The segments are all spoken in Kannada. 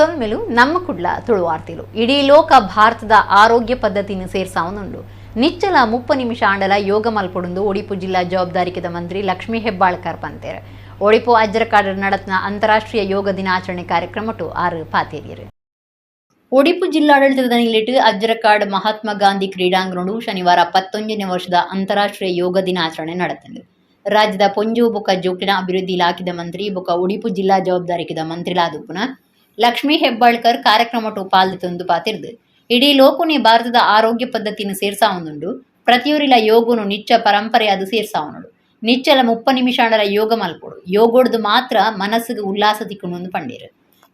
ಸೊನ್ಮೆಲು ನಮ್ಮ ಕುಡ್ಲ ತುಳುವಾರ್ತಿಲು ಇಡೀ ಲೋಕ ಭಾರತದ ಆರೋಗ್ಯ ಪದ್ಧತಿಯನ್ನು ಸೇರ್ಸಾವನುಂಡು ನಿಚ್ಚಲ 30 ನಿಮಿಷ ಆಂಡಲ ಯೋಗ ಮಲ್ಪೊಡುಂದು ಒಡಿಪು ಜಿಲ್ಲಾ ಜವಾಬ್ದಾರಿಕೆದ ಮಂತ್ರಿ ಲಕ್ಷ್ಮೀ ಹೆಬ್ಬಾಳ್ಕರ್ ಪಂತೇರ್ ಒಡಿಪು ಅಜ್ರಕಾಡ್ ನಡತ್ನ ಅಂತಾರಾಷ್ಟ್ರೀಯ ಯೋಗ ದಿನಾಚರಣೆ ಕಾರ್ಯಕ್ರಮಟು ಆರು ಪಾತೇರಿಯರು ಒಡಿಪು ಜಿಲ್ಲಾಡಳಿತದ ನಿಲ್ಲಿಟ್ಟು ಅಜ್ರಕಾಡ್ ಮಹಾತ್ಮ ಗಾಂಧಿ ಕ್ರೀಡಾಂಗಣಡು ಶನಿವಾರ 19ನೇ ವರ್ಷದ ಅಂತಾರಾಷ್ಟ್ರೀಯ ಯೋಗ ದಿನಾಚರಣೆ ನಡೆತಂದು ರಾಜ್ಯದ ಪೊಂಜು ಬೊಕ್ಕ ಜೋಕ್ಲಿನ ಅಭಿವೃದ್ಧಿ ಇಲಾಖೆದ ಮಂತ್ರಿ ಬೊಕ್ಕ ಒಡಿಪು ಜಿಲ್ಲಾ ಜವಾಬ್ದಾರಿಕೆದ ಮಂತ್ರಿಲಾದುಪುನ ಲಕ್ಷ್ಮೀ ಹೆಬ್ಬಾಳ್ಕರ್ ಕಾರ್ಯಕ್ರಮಟು ಪಾಲ್ದೊಂದು ಪಾತಿರ್ದು ಇಡೀ ಲೋಕುನಿ ಭಾರತದ ಆರೋಗ್ಯ ಪದ್ಧತಿಯನ್ನು ಸೇರ್ಸಾವನುಂಡು ಪ್ರತಿಯೊರಿಲ ಯೋಗನು ನಿಚ್ಚ ಪರಂಪರೆ ಅದು ಸೇರ್ಸಾವನುಡು ನಿಚ್ಚಲ 30 ನಿಮಿಷ ಯೋಗ ಮಲ್ಪೊಡು ಯೋಗೋಡ್ದು ಮಾತ್ರ ಮನಸ್ಸಿಗೆ ಉಲ್ಲಾಸ ತಿಕ್ಕುಂಡು ಪಂಡೀರು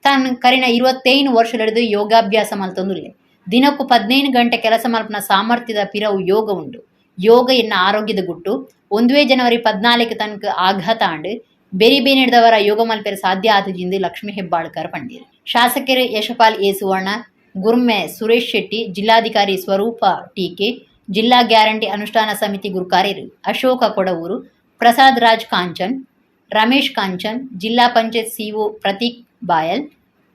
ತಾನು ಕರಿನ 25 ವರ್ಷದಡಿದು ಯೋಗಾಭ್ಯಾಸ ಮಲ್ತೊಂದುಲ್ಲೆ ದಿನಕ್ಕೂ 15 ಗಂಟೆ ಕೆಲಸ ಮಲ್ಪನ ಸಾಮರ್ಥ್ಯದ ಪಿರವು ಯೋಗ ಉಂಡು ಯೋಗ ಎನ್ನ ಆರೋಗ್ಯದ ಗುಟ್ಟು 1 ಜನವರಿ 14 ತನಕ ಆಘಾತ ಆಂಡು ಬೇರೆ ಬೇರೆ ಹಿಡಿದವರ ಯೋಗ ಮಲ್ಪೆರ ಸಾಧ್ಯ ಆತಜಿಂದು ಲಕ್ಷ್ಮೀ ಹೆಬ್ಬಾಳ್ಕರ್ ಪಂಡೀರು ಶಾಸಕರು ಯಶಪಾಲ್ ಎ ಸುವರ್ಣ ಗುರ್ಮೆ ಸುರೇಶ್ ಶೆಟ್ಟಿ ಜಿಲ್ಲಾಧಿಕಾರಿ ಸ್ವರೂಪ ಟೀಕೆ ಜಿಲ್ಲಾ ಗ್ಯಾರಂಟಿ ಅನುಷ್ಠಾನ ಸಮಿತಿ ಗುರುಕಾರ್ಯರು ಅಶೋಕ ಕೊಡವೂರು ಪ್ರಸಾದ್ ರಾಜ್ ಕಾಂಚನ್ ರಮೇಶ್ ಕಾಂಚನ್ ಜಿಲ್ಲಾ ಪಂಚಾಯತ್ ಸಿಒ ಪ್ರತೀಕ್ ಬಾಯಲ್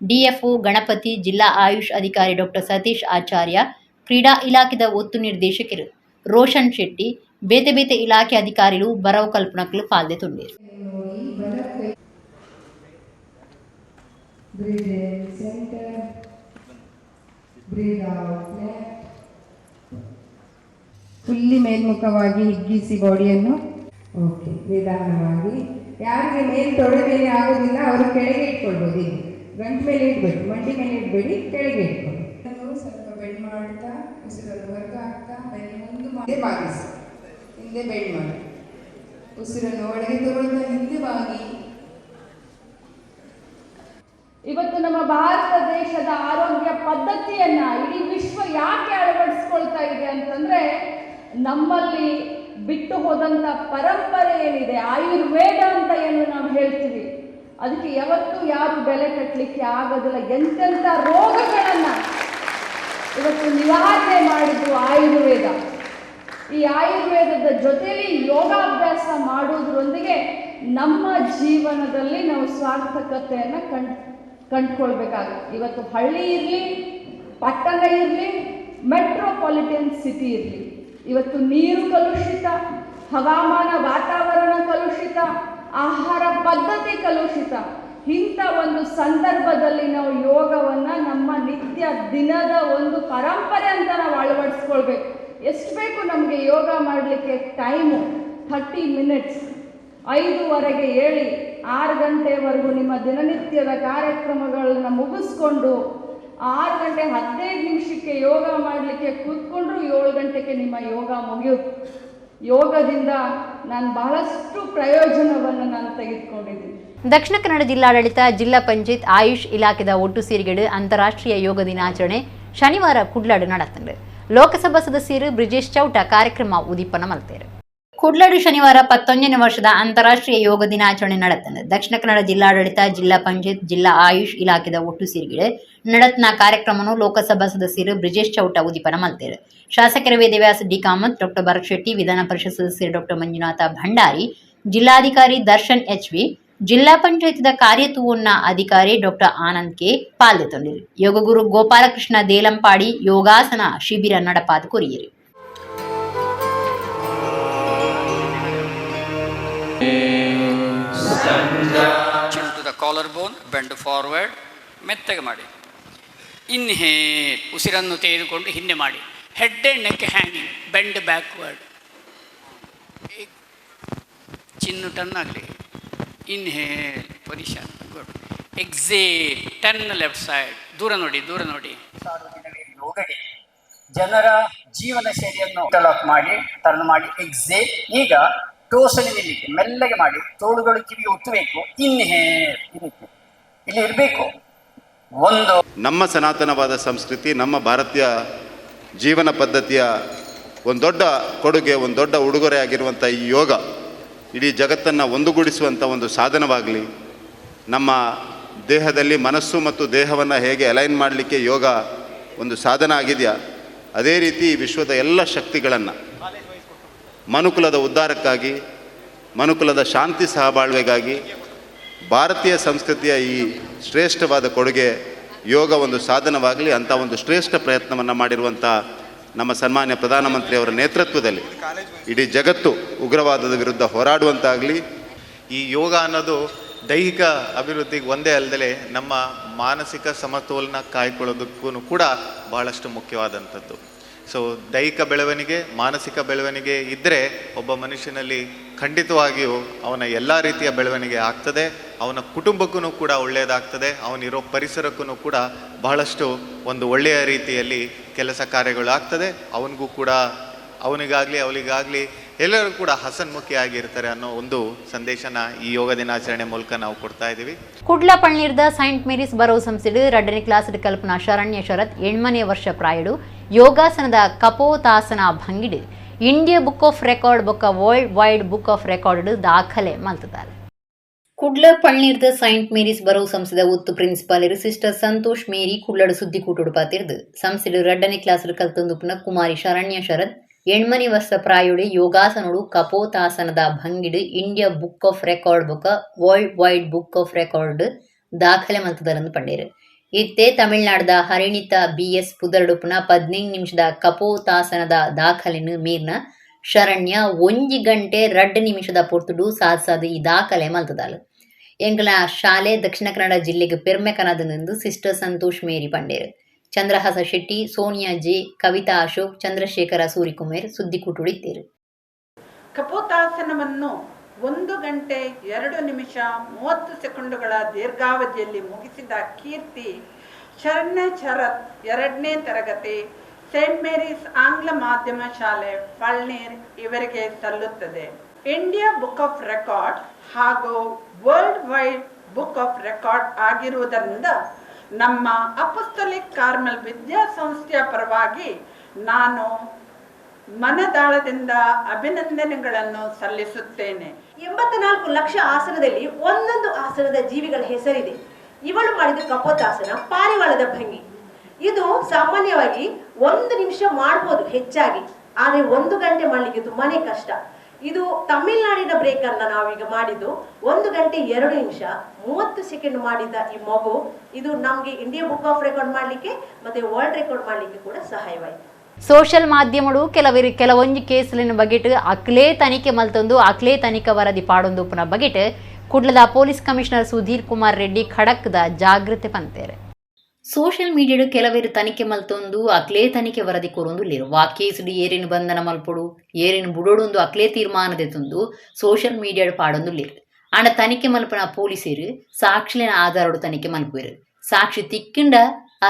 ಡಿಎಫ್ಒ ಗಣಪತಿ ಜಿಲ್ಲಾ ಆಯುಷ್ ಅಧಿಕಾರಿ ಡಾಕ್ಟರ್ ಸತೀಶ್ ಆಚಾರ್ಯ ಕ್ರೀಡಾ ಇಲಾಖೆದ ಒತ್ತು ನಿರ್ದೇಶಕರು ರೋಷನ್ ಶೆಟ್ಟಿ ಬೇತೆ ಬೇತೆ ಇಲಾಖೆ ಅಧಿಕಾರಿಗಳು ಬರವು ಕಲ್ಪನಕ್ಕಲು ಪಾಲ್ದೊಂಡಿರು Breathe in, center. Breathe out, left. Fully ಮೇಲ್ಮುಖವಾಗಿ ಹಿಗ್ಗಿಸಿ ಬಾಡಿಯನ್ನು ಓಕೆ ನಿಧಾನವಾಗಿ ಯಾರಿಗೆ ಮೇಲೆ ತೊಡೆ ಮೇಲೆ ಆಗೋದಿಲ್ಲ ಅವರು ಕೆಳಗೆ ಇಟ್ಕೊಳ್ಬೋದು ಇಲ್ಲಿ ಗಂಟು ಮೇಲೆ ಇಡಬೇಡಿ ಮಂಡಿ ಮೇಲೆ ಇಡಬೇಡಿ ಕೆಳಗೆ ಇಟ್ಕೊಳ್ಳಿ ಸ್ವಲ್ಪ ಬೆಂಡ್ ಮಾಡ್ತಾ ಉಸಿರನ್ನು ಹೊರಗೆ ಹಾಕ್ತಾ ಬೆನ್ನು ಮುಂದೆ ಮಾಡಿ ಬಾಗಿಸಿ ಹಿಂದೆ ಬೆಂಡ್ ಮಾಡಿ ಉಸಿರನ್ನು ಒಳಗೆ ತಗೊಳ್ತಾ ಹಿಂದೆ ಬಾಗಿ. ಇವತ್ತು ನಮ್ಮ ಭಾರತ ದೇಶದ ಆರೋಗ್ಯ ಪದ್ಧತಿಯನ್ನ ಇಡೀ ವಿಶ್ವ ಯಾಕೆ ಅಳವಡಿಸ್ಕೊಳ್ತಾ ಇದೆ ಅಂತಂದ್ರೆ ನಮ್ಮಲ್ಲಿ ಬಿಟ್ಟು ಹೋದಂಥ ಪರಂಪರೆ ಏನಿದೆ ಆಯುರ್ವೇದ ಅಂತ ಏನು ನಾವು ಹೇಳ್ತೀವಿ ಅದಕ್ಕೆ ಯಾವತ್ತೂ ಯಾರು ಬೆಲೆ ಕಟ್ಟಲಿಕ್ಕೆ ಆಗೋದಿಲ್ಲ. ಎಂತೆಂಥ ರೋಗಗಳನ್ನು ಇವತ್ತು ನಿವಾರಣೆ ಮಾಡಿದ್ದು ಆಯುರ್ವೇದ. ಈ ಆಯುರ್ವೇದದ ಜೊತೆಯಲ್ಲಿ ಯೋಗಾಭ್ಯಾಸ ಮಾಡೋದ್ರೊಂದಿಗೆ ನಮ್ಮ ಜೀವನದಲ್ಲಿ ನಾವು ಸಾರ್ಥಕತೆಯನ್ನು ಕಂಡುಕೊಳ್ಬೇಕಾಗುತ್ತೆ. ಇವತ್ತು ಹಳ್ಳಿ ಇರಲಿ, ಪಟ್ಟಣ ಇರಲಿ, ಮೆಟ್ರೋಪಾಲಿಟನ್ ಸಿಟಿ ಇರಲಿ, ಇವತ್ತು ನೀರು ಕಲುಷಿತ, ಹವಾಮಾನ ವಾತಾವರಣ ಕಲುಷಿತ, ಆಹಾರ ಪದ್ಧತಿ ಕಲುಷಿತ. ಇಂಥ ಒಂದು ಸಂದರ್ಭದಲ್ಲಿ ನಾವು ಯೋಗವನ್ನು ನಮ್ಮ ನಿತ್ಯ ದಿನದ ಒಂದು ಪರಂಪರೆ ಅಂತ ನಾವು ಅಳವಡಿಸ್ಕೊಳ್ಬೇಕು. ಎಷ್ಟು ಬೇಕು ನಮಗೆ ಯೋಗ ಮಾಡಲಿಕ್ಕೆ ಟೈಮು 30 ಮಿನಿಟ್ಸ್. 5:15 ಹೇಳಿ 6 ಗಂಟೆವರೆಗೂ ನಿಮ್ಮ ದಿನನಿತ್ಯದ ಕಾರ್ಯಕ್ರಮಗಳನ್ನ ಮುಗಿಸ್ಕೊಂಡು 6 ಗಂಟೆ 15 ನಿಮಿಷಕ್ಕೆ ಯೋಗ ಮಾಡಲಿಕ್ಕೆ ಕೂತ್ಕೊಂಡ್ರು 7 ಗಂಟೆಗೆ ನಿಮ್ಮ ಯೋಗ ಮುಗಿಯುತ್ತೆ. ಯೋಗದಿಂದ ನಾನು ಬಹಳಷ್ಟು ಪ್ರಯೋಜನವನ್ನು ನಾನು ತೆಗೆದುಕೊಂಡಿದ್ದೀನಿ. ದಕ್ಷಿಣ ಕನ್ನಡ ಜಿಲ್ಲಾಡಳಿತ ಜಿಲ್ಲಾ ಪಂಚಾಯತ್ ಆಯುಷ್ ಇಲಾಖೆದ ಒಟ್ಟು ಸೇರಿಗಡೆ ಅಂತಾರಾಷ್ಟ್ರೀಯ ಯೋಗ ದಿನಾಚರಣೆ ಶನಿವಾರ ಕುಡ್ಲಾಡು ನಡೆತಂಡು ಲೋಕಸಭಾ ಸದಸ್ಯರು ಬ್ರಿಜೇಶ್ ಚೌಟ ಕಾರ್ಯಕ್ರಮ ಉದೀಪನ ಮಲ್ತೇರು. ಕುಡ್ಲಾಡು ಶನಿವಾರ 11ನೇ ವರ್ಷದ ಅಂತಾರಾಷ್ಟ್ರೀಯ ಯೋಗ ದಿನಾಚರಣೆ ನಡೆತಂದು ದಕ್ಷಿಣ ಕನ್ನಡ ಜಿಲ್ಲಾಡಳಿತ ಜಿಲ್ಲಾ ಪಂಚಾಯತ್ ಜಿಲ್ಲಾ ಆಯುಷ್ ಇಲಾಖೆದ ಒಟ್ಟು ಸೇರಿಗಡೆ ನಡೆತ್ನ ಕಾರ್ಯಕ್ರಮವನ್ನು ಲೋಕಸಭಾ ಸದಸ್ಯರು ಬ್ರಿಜೇಶ್ ಚೌಟ ಉದೀಪನ ಮಲ್ತೇರು. ಶಾಸಕರ ವೇದವ್ಯಾಸ ಡಿ ಕಾಮತ್, ಡಾಕ್ಟರ್ ಭರತ್ ಶೆಟ್ಟಿ, ವಿಧಾನ ಪರಿಷತ್ ಸದಸ್ಯರು ಡಾಕ್ಟರ್ ಮಂಜುನಾಥ ಭಂಡಾರಿ, ಜಿಲ್ಲಾಧಿಕಾರಿ ದರ್ಶನ್ HV, ಜಿಲ್ಲಾ ಪಂಚಾಯತ್ದ ಕಾರ್ಯತೂವನ್ನ ಅಧಿಕಾರಿ ಡಾಕ್ಟರ್ ಆನಂದ್ ಕೆ ಪಾಲ್ದೊಂಡಿರು. ಯೋಗಗುರು ಗೋಪಾಲಕೃಷ್ಣ ದೇಲಂಪಾಡಿ ಯೋಗಾಸನ ಶಿಬಿರ ನಡಪಾದ courier. Chin to the collarbone, bend forward, ಮೆತ್ತಗೆ ಮಾಡಿ. ಇನ್ಹೇಲ್, ಉಸಿರನ್ನು ತೆಗೆದುಕೊಂಡು ಹಿಂದೆ ಮಾಡಿ. Head and neck hanging, bend backward. Chin turn ಆಗಲಿ. Inhale, position good. Exhale, turn left side. ದೂರ ನೋಡಿ, ದೂರ ನೋಡಿ. ಯೋಗಗೆ ಜನರ ಜೀವನ ಶೈಲಿಯನ್ನು ಡೆವಲಪ್ ಮಾಡಿ ಟರ್ನ್ ಮಾಡಿ. ಎಕ್ಸೇಲ್. ಈಗ ಟೋಸಲ್ಲಿ ನಿಲ್ಲಿಕ್ಕೆ ಮೆಲ್ಲಗೆ ಮಾಡಿ. ತೋಳುಗಳು ಕಿವಿ ಒತ್ತಬೇಕು. ಇನ್ಹೇಲ್, ಇದಕ್ಕೆ ಇಲ್ಲಿ ಇರಬೇಕು. ಒಂದು ನಮ್ಮ ಸನಾತನವಾದ ಸಂಸ್ಕೃತಿ, ನಮ್ಮ ಭಾರತೀಯ ಜೀವನ ಪದ್ಧತಿಯ ಒಂದು ದೊಡ್ಡ ಕೊಡುಗೆ, ಒಂದು ದೊಡ್ಡ ಉಡುಗೊರೆ ಆಗಿರುವಂಥ ಈ ಯೋಗ ಇಡೀ ಜಗತ್ತನ್ನು ಒಂದುಗೂಡಿಸುವಂಥ ಒಂದು ಸಾಧನವಾಗಲಿ. ನಮ್ಮ ದೇಹದಲ್ಲಿ ಮನಸ್ಸು ಮತ್ತು ದೇಹವನ್ನು ಹೇಗೆ ಅಲೈನ್ ಮಾಡಲಿಕ್ಕೆ ಯೋಗ ಒಂದು ಸಾಧನ ಆಗಿದೆಯಾ, ಅದೇ ರೀತಿ ವಿಶ್ವದ ಎಲ್ಲ ಶಕ್ತಿಗಳನ್ನು ಮನುಕುಲದ ಉದ್ಧಾರಕ್ಕಾಗಿ, ಮನುಕುಲದ ಶಾಂತಿ ಸಹಬಾಳ್ವೆಗಾಗಿ ಭಾರತೀಯ ಸಂಸ್ಕೃತಿಯ ಈ ಶ್ರೇಷ್ಠವಾದ ಕೊಡುಗೆ ಯೋಗ ಒಂದು ಸಾಧನವಾಗಲಿ ಅಂಥ ಒಂದು ಶ್ರೇಷ್ಠ ಪ್ರಯತ್ನವನ್ನು ಮಾಡಿರುವಂಥ ನಮ್ಮ ಸನ್ಮಾನ್ಯ ಪ್ರಧಾನಮಂತ್ರಿಯವರ ನೇತೃತ್ವದಲ್ಲಿ ಇಡೀ ಜಗತ್ತು ಉಗ್ರವಾದದ ವಿರುದ್ಧ ಹೋರಾಡುವಂತಾಗಲಿ. ಈ ಯೋಗ ಅನ್ನೋದು ದೈಹಿಕ ಅಭಿವೃದ್ಧಿಗೆ ಒಂದೇ ಅಲ್ಲದೆ ನಮ್ಮ ಮಾನಸಿಕ ಸಮತೋಲನ ಕಾಯ್ಕೊಳ್ಳೋದಕ್ಕೂ ಕೂಡ ಬಹಳಷ್ಟು ಮುಖ್ಯವಾದಂಥದ್ದು. ಸೊ ದೈಹಿಕ ಬೆಳವಣಿಗೆ, ಮಾನಸಿಕ ಬೆಳವಣಿಗೆ ಇದ್ದರೆ ಒಬ್ಬ ಮನುಷ್ಯನಲ್ಲಿ ಖಂಡಿತವಾಗಿಯೂ ಅವನ ಎಲ್ಲ ರೀತಿಯ ಬೆಳವಣಿಗೆ ಆಗ್ತದೆ, ಅವನ ಕುಟುಂಬಕ್ಕೂ ಕೂಡ ಒಳ್ಳೆಯದಾಗ್ತದೆ, ಅವನಿರೋ ಪರಿಸರಕ್ಕೂ ಕೂಡ ಬಹಳಷ್ಟು ಒಂದು ಒಳ್ಳೆಯ ರೀತಿಯಲ್ಲಿ ಕೆಲಸ ಕಾರ್ಯಗಳು ಆಗ್ತದೆ. ಅವನಿಗೂ ಕೂಡ, ಅವನಿಗಾಗಲಿ ಅವಳಿಗಾಗಲಿ ಎಲ್ಲರೂ ಕೂಡ ಹಸನ್ಮುಖಿಯಾಗಿರ್ತಾರೆ ಅನ್ನೋ ಒಂದು ಸಂದೇಶನ ಈ ಯೋಗ ದಿನಾಚರಣೆ ಮೂಲಕ ನಾವು ಕೊಡ್ತಾ ಇದ್ದೀವಿ. ಕುಡ್ಲಪಳ್ಳಿರ್ದ ಸೈಂಟ್ ಮೇರೀಸ್ ಬರೋ ಸಂಸ್ಥೆಡ್ 2ನೇ ಕ್ಲಾಸ್ಡ್ ಕಲ್ಪನಾ ಶರಣ್ಯ ಶರತ್ 8ನೇ ವರ್ಷ ಪ್ರಾಯಡು ಯೋಗಾಸನದ ಕಪೋತಾಸನ ಭಂಗಿಡ್ ಇಂಡಿಯಾ ಬುಕ್ ಆಫ್ ರೆಕಾರ್ಡ್ ಬೊಕ್ಕ world wide book of record ದಾಖಲೆ ಮಲ್ತದಾರೆ. ಕುಡ್ಲಪಳ್ಳಿರ್ದ ಸೈಂಟ್ ಮೇರೀಸ್ ಬರೋ ಸಂಸ್ಥೆದ ಉತ್ತು ಪ್ರಿನ್ಸಿಪಾಲ್ ಸಿಸ್ಟರ್ ಸಂತೋಷ್ ಮೇರಿ ಕುಡ್ಲಡು ಸುದ್ದಿ ಕೂಟುಡು ಪಾತಿರ್ದು ಸಂಸ್ಥೆಡ್ 2ನೇ ಕ್ಲಾಸ್ಡ್ ಕಲ್ತೊಂದುಪುನ ಕುಮಾರಿ ಶರಣ್ಯ ಶರತ್ 8ನೇ ವರ್ಷ ಪ್ರಾಯುಡೆ ಯೋಗಾಸನೋಡು ಕಪೋತಾಸನದ ಭಂಗಿಡ್ ಇಂಡಿಯಾ ಬುಕ್ ಆಫ್ ರೆಕಾರ್ಡ್ ಬೊಕ್ಕ world wide book of record ದಾಖಲೆ ಮಲ್ತದಾರಂದು ಪಂಡೇರು. ಇತ್ತೆ ತಮಿಳುನಾಡದ ಹರಿಣಿತ BS ಪುದರ್ಡುಪುನ 15 ನಿಮಿಷದ ಕಪೋತಾಸನದ ದಾಖಲೆನು ಮೀರ್ನ ಶರಣ್ಯ 1 ಗಂಟೆ 2 ನಿಮಿಷದ ಪೊರ್ತುಡು ಸಾಧಿಸಾದ ಈ ದಾಖಲೆ ಮಲ್ತದಾಲು. ಎಂಕಲ ಶಾಲೆ ದಕ್ಷಿಣ ಕನ್ನಡ ಜಿಲ್ಲೆಗೆ ಪೆರ್ಮೆಕನದನೆಂದು ಸಿಸ್ಟರ್ ಸಂತೋಷ್ ಮೇರಿ ಪಂಡೇರು. ಚಂದ್ರಹಾಸ ಶೆಟ್ಟಿ, ಸೋನಿಯಾ ಜೆ, ಕವಿತಾ ಅಶೋಕ್, ಚಂದ್ರಶೇಖರ ಸೂರಿಕುಮೇರ್ ಸುದ್ದಿ ಕೂಟುಡಿದ್ದೇರು. ಕಪೋತಾಸನವನ್ನು 1 ಗಂಟೆ 2 ನಿಮಿಷ 30 ಸೆಕೆಂಡುಗಳ ದೀರ್ಘಾವಧಿಯಲ್ಲಿ ಮುಗಿಸಿದ ಕೀರ್ತಿ ಶರಣ್ಯ ಶರತ್ 2ನೇ ತರಗತಿ ಸೇಂಟ್ ಮೇರೀಸ್ ಆಂಗ್ಲ ಮಾಧ್ಯಮ ಶಾಲೆ ಪಳ್ನೀರ್ ಇವರಿಗೆ ಸಲ್ಲುತ್ತದೆ. ಇಂಡಿಯಾ ಬುಕ್ ಆಫ್ ರೆಕಾರ್ಡ್ ಹಾಗೂ world wide book of record ಆಗಿರುವುದರಿಂದ ನಮ್ಮ ಅಪೊಸ್ತಲಿಕ್ ಕಾರ್ಮೆಲ್ ವಿದ್ಯಾಸಂಸ್ಥೆಯ ಪರವಾಗಿ ನಾನು ಮನದಾಳದಿಂದ ಅಭಿನಂದನೆಗಳನ್ನು ಸಲ್ಲಿಸುತ್ತೇನೆ. 84 ಲಕ್ಷ ಆಸನದಲ್ಲಿ ಒಂದೊಂದು ಆಸನದ ಜೀವಿಗಳ ಹೆಸರಿದೆ. ಇವಳು ಮಾಡಿದ ಕಪೋತಾಸನ ಪಾರಿವಾಳದ ಭಂಗಿ. ಇದು ಸಾಮಾನ್ಯವಾಗಿ 1 ನಿಮಿಷ ಮಾಡ್ಬೋದು ಹೆಚ್ಚಾಗಿ, ಆದರೆ 1 ಗಂಟೆ ಮಾಡಲಿಕ್ಕೆ ತುಂಬಾನೇ ಕಷ್ಟ. ಇದು ತಮಿಳುನಾಡಿನ ಬ್ರೇಕ್ ಅನ್ನ ನಾವೀಗ ಮಾಡಿದ್ದು 1 ಗಂಟೆ 2 ನಿಮಿಷ 30 ಸೆಕೆಂಡ್ ಮಾಡಿದ ಈ ಮಗು ಇದು ನಮಗೆ ಇಂಡಿಯಾ ಬುಕ್ ಆಫ್ ರೆಕಾರ್ಡ್ ಮಾಡಲಿಕ್ಕೆ ಮತ್ತೆ ವರ್ಲ್ಡ್ ರೆಕಾರ್ಡ್ ಮಾಡಲಿಕ್ಕೆ ಕೂಡ ಸಹಾಯವಾಯಿತು. ಸೋಷಲ್ ಮಾಧ್ಯಮಡು ಕೆಲವೊಂದು ಕೇಸುಲಿನ ಬಗೆಟ್ ಅಕ್ಲೇ ತನಿಖೆ ಮಲ್ತೊಂದು ಅಕ್ಲೇ ತನಿಖಾ ವರದಿ ಪಾಡೊಂದುಪುನ ಬಗೆಟ್ ಕುಡ್ಲದ ಪೊಲೀಸ್ ಕಮಿಷನರ್ ಸುಧೀರ್ ಕುಮಾರ್ ರೆಡ್ಡಿ ಖಡಕ್ದ ಜಾಗೃತಿ ಪಂತೇರೆ. ಸೋಷಿಯಲ್ ಮೀಡಿಯಾಡು ಕೆಲವೇರು ತನಿಖೆ ಮಲ್ತೊಂದು ಅಕ್ಲೇ ತನಿಖೆ ವರದಿ ಕೊರೊಂದುಲ್ಲೇರು. ವಾ ಕೇಸುಡು ಏರಿನ ಬಂಧನ ಮಲ್ಪೊಡು ಏರಿನ ಬುಡೋಡೊಂದು ಅಕ್ಲೇ ತೀರ್ಮಾನದೆ ತಂದು ಸೋಷಿಯಲ್ ಮೀಡಿಯಾಡು ಪಾಡೊಂದುಲ್ಲೇರು. ಆಂಡ ತನಿಖೆ ಮಲ್ಪನ ಪೊಲೀಸರು ಸಾಕ್ಷಿಲಿನ ಆಧಾರಡು ತನಿಖೆ ಮಲ್ಪುವೆರು. ಸಾಕ್ಷಿ ತಿಕ್ಕಿಂಡ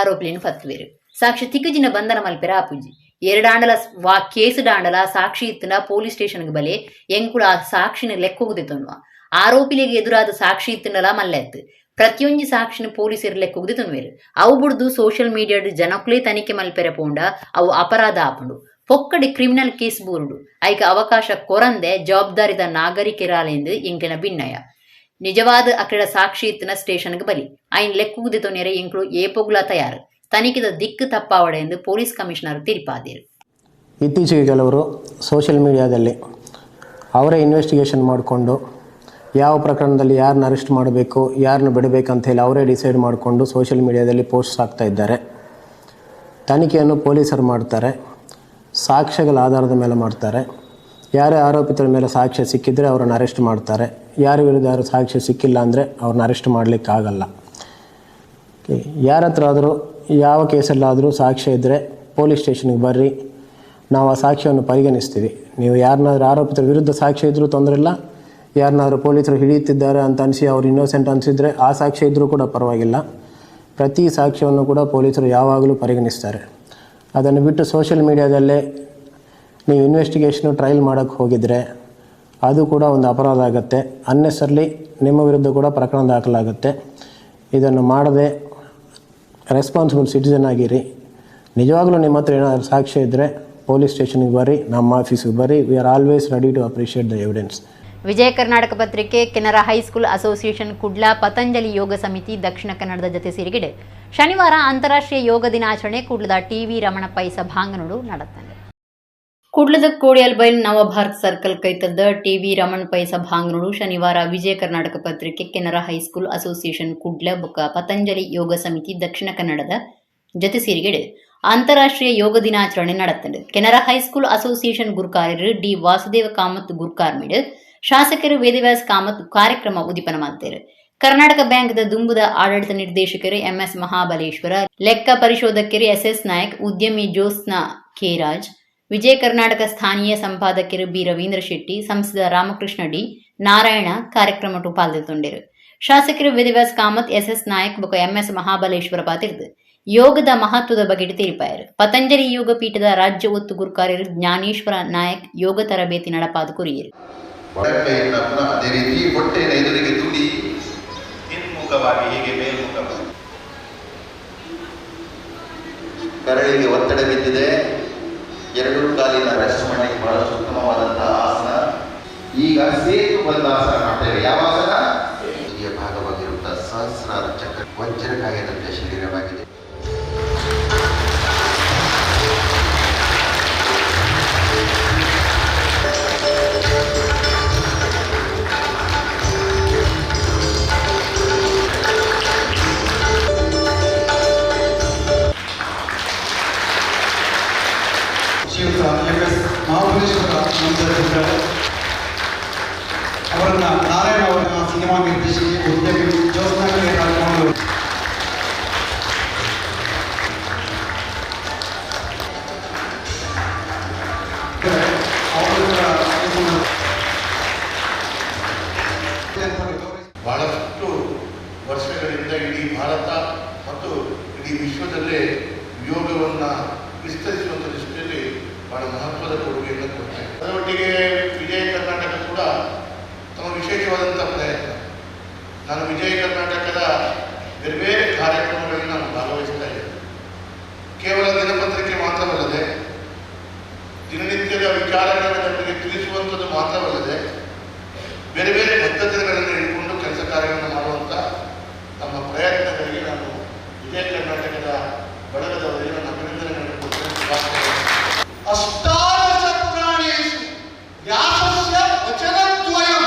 ಆರೋಪಿಲಿನ ಪತ್ತುವೆರು. ಸಾಕ್ಷಿ ತಿಕ್ಕಜಿನ ಬಂಧನ ಮಲ್ಪೆರ ಆಪುಜಿ 2 ಆಂಡಲ ವಾ ಕೇಸುಡ ಆಂಡಲ ಸಾಕ್ಷಿ ಇತ್ತಿನ ಪೊಲೀಸ್ ಸ್ಟೇಷನ್ಗೆ ಬಲೆ ಎಂಕುಳ ಆ ಸಾಕ್ಷಿನ ಲೆಕ್ಕೋಗದೆ ತೊನ್ನುವ ಆರೋಪಿಲಿಗೆ ಎದುರಾದ ಸಾಕ್ಷಿ ಇತ್ತಿನಲ ಮಲ್ಲೆತ್ತು ಪ್ರತಿಯೊಂದು ಸಾಕ್ಷಿನ ಪೊಲೀಸರು ಲೆಕ್ಕೋಗದೆ ತೊನ್ನುವೆರು. ಅವು ಬುಡ್ದು ಸೋಷಿಯಲ್ ಮೀಡಿಯಾಡು ಜನಕ್ಲೇ ತನಿಖೆ ಮಲ್ಪೆರ ಪೋಂಡ ಅವು ಅಪರಾಧ ಆಪುಂಡು ಪೊಕ್ಕಡಿ ಕ್ರಿಮಿನಲ್ ಕೇಸ್ ಬೂರುಡು ಐಕ ಅವಕಾಶ ಕೊರಂದೆ ಜವಾಬ್ದಾರಿದ ನಾಗರಿಕರಾಲೆಂದು ಎಂಕಿನ ಭಿನ್ನಯ. ನಿಜವಾದ ಅಕಡ ಸಾಕ್ಷಿ ಇತ್ತಿನ ಸ್ಟೇಷನ್ಗೆ ಬಲಿ ಐನ್ ಲೆಕ್ಕುಗುದೆ ತೊನ್ನೆರೆ ಎಂಕ್ಳು ಏಪೊಗ್ಲ ತಯಾರು ತನಿಖೆದ ದಿಕ್ಕು ತಪ್ಪಾವಡೆ ಎಂದು ಪೊಲೀಸ್ ಕಮಿಷನರ್ ತೀರ್ಪಾದರು. ಇತ್ತೀಚೆಗೆ ಕೆಲವರು ಸೋಷಿಯಲ್ ಮೀಡಿಯಾದಲ್ಲಿ ಅವರೇ ಇನ್ವೆಸ್ಟಿಗೇಷನ್ ಮಾಡಿಕೊಂಡು ಯಾವ ಪ್ರಕರಣದಲ್ಲಿ ಯಾರನ್ನ ಅರೆಸ್ಟ್ ಮಾಡಬೇಕು ಯಾರನ್ನ ಬಿಡಬೇಕಂತ ಹೇಳಿ ಅವರೇ ಡಿಸೈಡ್ ಮಾಡಿಕೊಂಡು ಸೋಷಿಯಲ್ ಮೀಡಿಯಾದಲ್ಲಿ ಪೋಸ್ಟ್ ಹಾಕ್ತಾ ಇದ್ದಾರೆ. ತನಿಖೆಯನ್ನು ಪೊಲೀಸರು ಮಾಡ್ತಾರೆ, ಸಾಕ್ಷ್ಯಗಳ ಆಧಾರದ ಮೇಲೆ ಮಾಡ್ತಾರೆ. ಯಾರೇ ಆರೋಪಿತರ ಮೇಲೆ ಸಾಕ್ಷ್ಯ ಸಿಕ್ಕಿದರೆ ಅವ್ರನ್ನ ಅರೆಸ್ಟ್ ಮಾಡ್ತಾರೆ. ಯಾರ ವಿರುದ್ಧ ಯಾರು ಸಾಕ್ಷ್ಯ ಸಿಕ್ಕಿಲ್ಲ ಅಂದರೆ ಅವ್ರನ್ನ ಅರೆಸ್ಟ್ ಮಾಡಲಿಕ್ಕಾಗಲ್ಲ. ಯಾರ ಹತ್ರ ಆದರೂ ಯಾವ ಕೇಸಲ್ಲಾದರೂ ಸಾಕ್ಷ್ಯ ಇದ್ದರೆ ಪೊಲೀಸ್ ಸ್ಟೇಷನ್ಗೆ ಬರ್ರಿ, ನಾವು ಆ ಸಾಕ್ಷ್ಯವನ್ನು ಪರಿಗಣಿಸ್ತೀವಿ. ನೀವು ಯಾರನ್ನಾದ್ರೂ ಆರೋಪಿತರ ವಿರುದ್ಧ ಸಾಕ್ಷ್ಯ ಇದ್ದರೂ ತೊಂದರೆ ಇಲ್ಲ, ಯಾರನ್ನಾದ್ರೂ ಪೊಲೀಸರು ಹಿಡಿಯುತ್ತಿದ್ದಾರೆ ಅಂತ ಅನಿಸಿ ಅವ್ರು ಇನ್ನೋಸೆಂಟ್ ಅನಿಸಿದರೆ ಆ ಸಾಕ್ಷ್ಯ ಇದ್ದರೂ ಕೂಡ ಪರವಾಗಿಲ್ಲ. ಪ್ರತಿ ಸಾಕ್ಷ್ಯವನ್ನು ಕೂಡ ಪೊಲೀಸರು ಯಾವಾಗಲೂ ಪರಿಗಣಿಸ್ತಾರೆ. ಅದನ್ನು ಬಿಟ್ಟು ಸೋಷಿಯಲ್ ಮೀಡಿಯಾದಲ್ಲೇ ನೀವು ಇನ್ವೆಸ್ಟಿಗೇಷನು ಟ್ರಯಲ್ ಮಾಡೋಕ್ಕೆ ಹೋಗಿದರೆ ಅದು ಕೂಡ ಒಂದು ಅಪರಾಧ ಆಗುತ್ತೆ. ಅನ್ನೆಸರ್ಲಿ ನಿಮ್ಮ ವಿರುದ್ಧ ಕೂಡ ಪ್ರಕರಣ ದಾಖಲಾಗುತ್ತೆ. ಇದನ್ನು ಮಾಡದೆ ರೆಸ್ಪಾನ್ಸಿಬಲ್ ಸಿಟಿಸನ್ ಆಗಿರಿ. ನಿಜವಾಗ್ಲೂ ನಿಮ್ಮ ಹತ್ರ ಏನಾದರೂ ಸಾಕ್ಷ್ಯ ಇದ್ದರೆ ಪೊಲೀಸ್ ಸ್ಟೇಷನ್ಗೆ ಬರ್ರಿ, ನಮ್ಮ ಆಫೀಸಿಗೆ ಬರ್ರಿ. We are always ready to appreciate the evidence. Vijaya Karnataka ಪತ್ರಿಕೆ ಕೆನರಾ ಹೈಸ್ಕೂಲ್ ಅಸೋಸಿಯೇಷನ್ ಕುಡ್ಲ ಪತಂಜಲಿ ಯೋಗ ಸಮಿತಿ ದಕ್ಷಿಣ ಕನ್ನಡದ ಜೊತೆ ಸೇರಿಗಿಡೆ ಶನಿವಾರ ಅಂತಾರಾಷ್ಟ್ರೀಯ ಯೋಗ ದಿನಾಚರಣೆ ಕುಡ್ಲದ TV ರಮಣ ಪೈ ಸಭಾಂಗಣಡು ನಡೆತ್ತದೆ. ಕುಡ್ಲದ ಕೋಡಿಯಲ್ಬೈಲ್ ನವಭಾರತ್ ಸರ್ಕಲ್ ಕೈತದ ಟಿವಿ ರಮಣ್ ಪೈ ಸಭಾಂಗಣಗಳು ಶನಿವಾರ ವಿಜಯ ಕರ್ನಾಟಕ ಪತ್ರಿಕೆ ಕೆನರಾ ಹೈಸ್ಕೂಲ್ ಅಸೋಸಿಯೇಷನ್ ಕುಡ್ಲ ಬುಕ್ಕ ಪತಂಜಲಿ ಯೋಗ ಸಮಿತಿ ದಕ್ಷಿಣ ಕನ್ನಡದ ಜೊತೆ ಸೇರಿಗೆಡೆ ಅಂತಾರಾಷ್ಟ್ರೀಯ ಯೋಗ ದಿನಾಚರಣೆ ನಡೆತ್ತದೆ. ಕೆನರಾ ಹೈಸ್ಕೂಲ್ ಅಸೋಸಿಯೇಷನ್ ಗುರುಕಾರ್ಯರು ಡಿ ವಾಸುದೇವ ಕಾಮತ್ ಗುರುಕಾರ್ಮಿಡ್ ಶಾಸಕರು ವೇದವ್ಯಾಸ್ ಕಾಮತ್ ಕಾರ್ಯಕ್ರಮ ಉದ್ದೀಪನ ಮಾಡ್ತಾರೆ. ಕರ್ನಾಟಕ ಬ್ಯಾಂಕ್ದ ದುಂಬುದ ಆಡಳಿತ ನಿರ್ದೇಶಕರು ಎಂಎಸ್ ಮಹಾಬಲೇಶ್ವರ, ಲೆಕ್ಕ ಪರಿಶೋಧಕರು ಎಸ್ಎಸ್ ನಾಯಕ್, ಉದ್ಯಮಿ ಜ್ಯೋತ್ಸ್ನಾ ಕೆರಾಜ್, ವಿಜಯ ಕರ್ನಾಟಕ ಸ್ಥಾನೀಯ ಸಂಪಾದಕರು ಬಿ ರವೀಂದ್ರ ಶೆಟ್ಟಿ, ಸಂಸದ ರಾಮಕೃಷ್ಣ ಡಿ ನಾರಾಯಣ ಕಾರ್ಯಕ್ರಮ ಪಾಲ್ಗೊಂಡಿರು. ಶಾಸಕರು ವೇದವ್ಯಾಸ್ ಕಾಮತ್, ಎಸ್ಎಸ್ ನಾಯಕ್ ಬೊಕ ಎಂಎಸ್ ಮಹಾಬಲೇಶ್ವರ ಪಾತಿರ್ದು ಯೋಗದ ಮಹತ್ವದ ಬಗ್ಗೆ ತೀರ್ಪಾಯರು. ಪತಂಜಲಿ ಯೋಗ ಪೀಠದ ರಾಜ್ಯ ಒತ್ತು ಗುರುಕಾರ್ಯರು ಜ್ಞಾನೇಶ್ವರ ನಾಯಕ್ ಯೋಗ ತರಬೇತಿ ನಡಪಾದ ಕುರಿಯರು. ಅದೇ ರೀತಿ ಹೊಟ್ಟೆಯ ಎದುರಿಗೆ ತುಡಿ ಹಿನ್ಮುಖವಾಗಿ ಹೀಗೆ ಮೇಲ್ಮುಖವಾಗಿ, ಕರಳಿಗೆ ಒತ್ತಡ ಬಿದ್ದಿದೆ, ಎರಡು ಕಾಲಿನ ರೆಸ್ಟ್ ಮಾಡಲಿಕ್ಕೆ ಬಹಳಷ್ಟು ಉತ್ತಮವಾದಂತಹ ಆಸನ. ಈಗ ಸೇತು ಬಂದಾಸನ ಮಾಡ್ತೇವೆ. ಯಾವ ಆಸನ? ಹಿರಿಯ ಭಾಗವಾಗಿರುವಂತಹ ಸಹಸ್ರಾರ ಚಕ್ರ ವಜ್ರಕಾಯದಂತೆ ಶರೀರವಾಗಿದೆ. ಅವರನ್ನ ನಾರಾಯಣ ಅವರನ್ನ ಸಿನಿಮಾ ನಿರ್ದೇಶಕಿ, ಉದ್ಯಮಿ ಜ್ಯೋತ್ಸ್ನಾ ಕರ್ಕೊಂಡು ಬಹಳಷ್ಟು ವರ್ಷಗಳಿಂದ ಇಡೀ ಭಾರತ ಮತ್ತು ಇಡೀ ವಿಶ್ವದಲ್ಲೇ ಯೋಗವನ್ನು ವಿಸ್ತರಿಸುವಂಥ ದೃಷ್ಟಿಯಲ್ಲಿ ಬಹಳ ಮಹತ್ವದ ಕೊಡುಗೆಯನ್ನು ಕೊಡ್ತಾರೆ. ಅದರೊಟ್ಟಿಗೆ ವಿಜಯ ಕರ್ನಾಟಕ ಕೂಡ ತಮ್ಮ ವಿಶೇಷವಾದಂಥ ಪ್ರಯತ್ನ. ನಾನು ವಿಜಯ ಕರ್ನಾಟಕದ ಬೇರೆ ಬೇರೆ ಕಾರ್ಯಕ್ರಮಗಳಲ್ಲಿ ನಾನು ಭಾಗವಹಿಸ್ತಾ ಇದ್ದೇನೆ. ಕೇವಲ ದಿನಪತ್ರಿಕೆ ಮಾತ್ರವಲ್ಲದೆ, ದಿನನಿತ್ಯದ ವಿಚಾರಗಳನ್ನು ಜನರಿಗೆ ತಿಳಿಸುವಂಥದ್ದು ಮಾತ್ರವಲ್ಲದೆ, ಬೇರೆ ಬೇರೆ ಬದ್ಧತೆಗಳನ್ನು ಇಟ್ಕೊಂಡು ಕೆಲಸ ಕಾರ್ಯಗಳನ್ನು ಮಾಡುವಂಥ ನಮ್ಮ ಪ್ರಯತ್ನಗಳಿಗೆ ನಾನು ವಿಜಯ ಕರ್ನಾಟಕದ ಬಳಗದವರಿಗೆ ನಾನು ಅಭಿನಂದನೆಗಳನ್ನು ಕೊಡ್ತೇನೆ. ಅಷ್ಟಾದಶ ಪುರಾಣೇಷು ವ್ಯಾಸಸ್ಯ ವಚನದ್ವಯಂ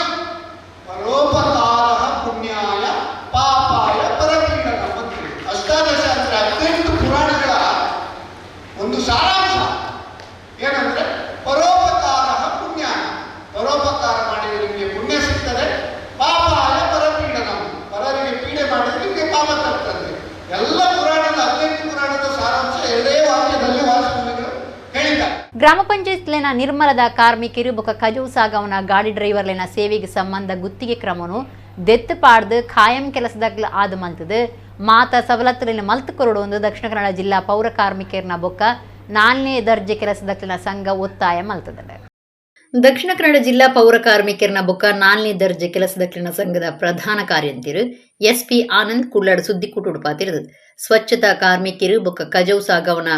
ಪರೋಪಕಾರಃ ಪುಣ್ಯಾಯ ಪಾಪಾಯ ಪರಪೀಡನಂ ಅಂತ ಹೇಳಿ. ಅಷ್ಟಾದಶ ಅಂದ್ರೆ 18 ಪುರಾಣಗಳ ಒಂದು ಸಾರಾಂಶ ಏನಂದ್ರೆ ಪರೋಪಕಾರಃ ಪುಣ್ಯಾಯ, ಪರೋಪಕಾರ ಮಾಡಿದರೆ ನಿಮಗೆ ಪುಣ್ಯ ಸಿಗ್ತದೆ, ಪಾಪಾಯ ಪರಪೀಡನಂ, ಪರರಿಗೆ ಪೀಡೆ ಮಾಡಿದರೆ ನಿಮಗೆ ಪಾಪ ತರ್ತದೆ. ಎಲ್ಲ ಪುರಾಣದ 18 ಪುರಾಣದ ಸಾರಾಂಶ ಎರಡೇ ವಾಕ್ಯದಲ್ಲಿ ವಾಲ್ಮೀಕಿಗಳು ಹೇಳಿದ್ದಾರೆ. ಗ್ರಾಮ ಪಂಚಾಯತ್ಲೆನ ನಿರ್ಮಲದ ಕಾರ್ಮಿಕರು ಬೊಕ ಕಜವು ಸಾಗವನ ಗಾಡಿ ಡ್ರೈವರ್ಲೆನ ಸೇವೆಗೆ ಸಂಬಂಧ ಗುತ್ತಿಗೆ ಕ್ರಮನು ದೆತ್ತು ಪಾಡ್ದು ಖಾಯಂ ಕೆಲಸದಾಗ್ಲ ಆದ ಮಲ್ತದು ಮಾತ ಸವಲತ್ತುಲಿನ ಮಲ್ತು ಕೊರಡು ದಕ್ಷಿಣ ಕನ್ನಡ ಜಿಲ್ಲಾ ಪೌರ ಕಾರ್ಮಿಕರನ ಬೊಕ್ಕ 4ನೇ ದರ್ಜೆ ಕೆಲಸದಾಗ್ಲಿನ ಸಂಘ ಒತ್ತಾಯ ಮಲ್ತದೆ. ದಕ್ಷಿಣ ಕನ್ನಡ ಜಿಲ್ಲಾ ಪೌರ ಕಾರ್ಮಿಕರನ ಬೊಕ್ಕ 4ನೇ ದರ್ಜೆ ಕೆಲಸದಾಗ್ಲಿನ ಸಂಘದ ಪ್ರಧಾನ ಕಾರ್ಯಂತಿರು ಎಸ್ಪಿ ಆನಂದ್ ಕುಳ್ಳಾಡ್ ಸುದ್ದಿಕೂಟ ಉಡುಪಾತಿರುದು. ಸ್ವಚ್ಛತಾ ಕಾರ್ಮಿಕರು ಬೊಕ್ಕ ಕಜವು ಸಾಗವನ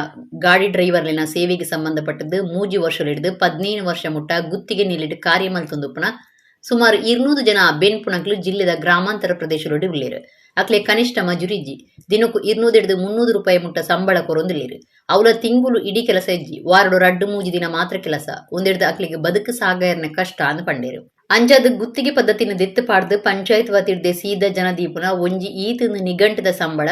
ಗಾಡಿ ಡ್ರೈವರ್ಲಿನ ಸೇವೆಗೆ ಸಂಬಂಧಪಟ್ಟದ್ದು 3 ವರ್ಷ ಹಿಡಿದು 17 ವರ್ಷ ಮುಟ್ಟ ಗುತ್ತಿಗೆ ನಿಲ್ಲಿಟ್ಟು ಕಾರ್ಯ ಮಲ್ತೊಂದುಪ್ಪನ ಸುಮಾರು 200 ಜನ ಬೆನ್ಪುಣಕ್ಲು ಜಿಲ್ಲೆದ ಗ್ರಾಮಾಂತರ ಪ್ರದೇಶದೊಡಿ ಉಳ್ಳೇರು. ಅಕ್ಲೆ ಕನಿಷ್ಠ ಮಜೂರಿಜ್ಜಿ ದಿನಕ್ಕೂ 200 ಹಿಡಿದು 300 ರೂಪಾಯಿ ಮುಟ್ಟ ಸಂಬಳ ಕೊರೊಂದಿಲ್ಲಿರು. ಅವಳ ತಿಂಗುಲು ಇಡೀ ಕೆಲಸ ಇಜ್ಜಿ ವಾರಡು 2-3 ದಿನ ಮಾತ್ರ ಕೆಲಸ ಒಂದೆಡ್ದು ಅಕ್ಲಿಗೆ ಬದುಕು ಸಾಗಾಯರ್ನ ಕಷ್ಟ ಅಂದ್ ಪಂಡೇರು. ಅಂಜಾದ ಗುತ್ತಿಗೆ ಪದ್ಧತಿನ ದೆತ್ತು ಪಾಡ್ದು ಪಂಚಾಯತ್ ವತಿರ್ದೆ ಸೀದಾ ಜನದೀಪುನ ಒಂಜಿ ಈತನ ನಿಘಂಟದ ಸಂಬಳ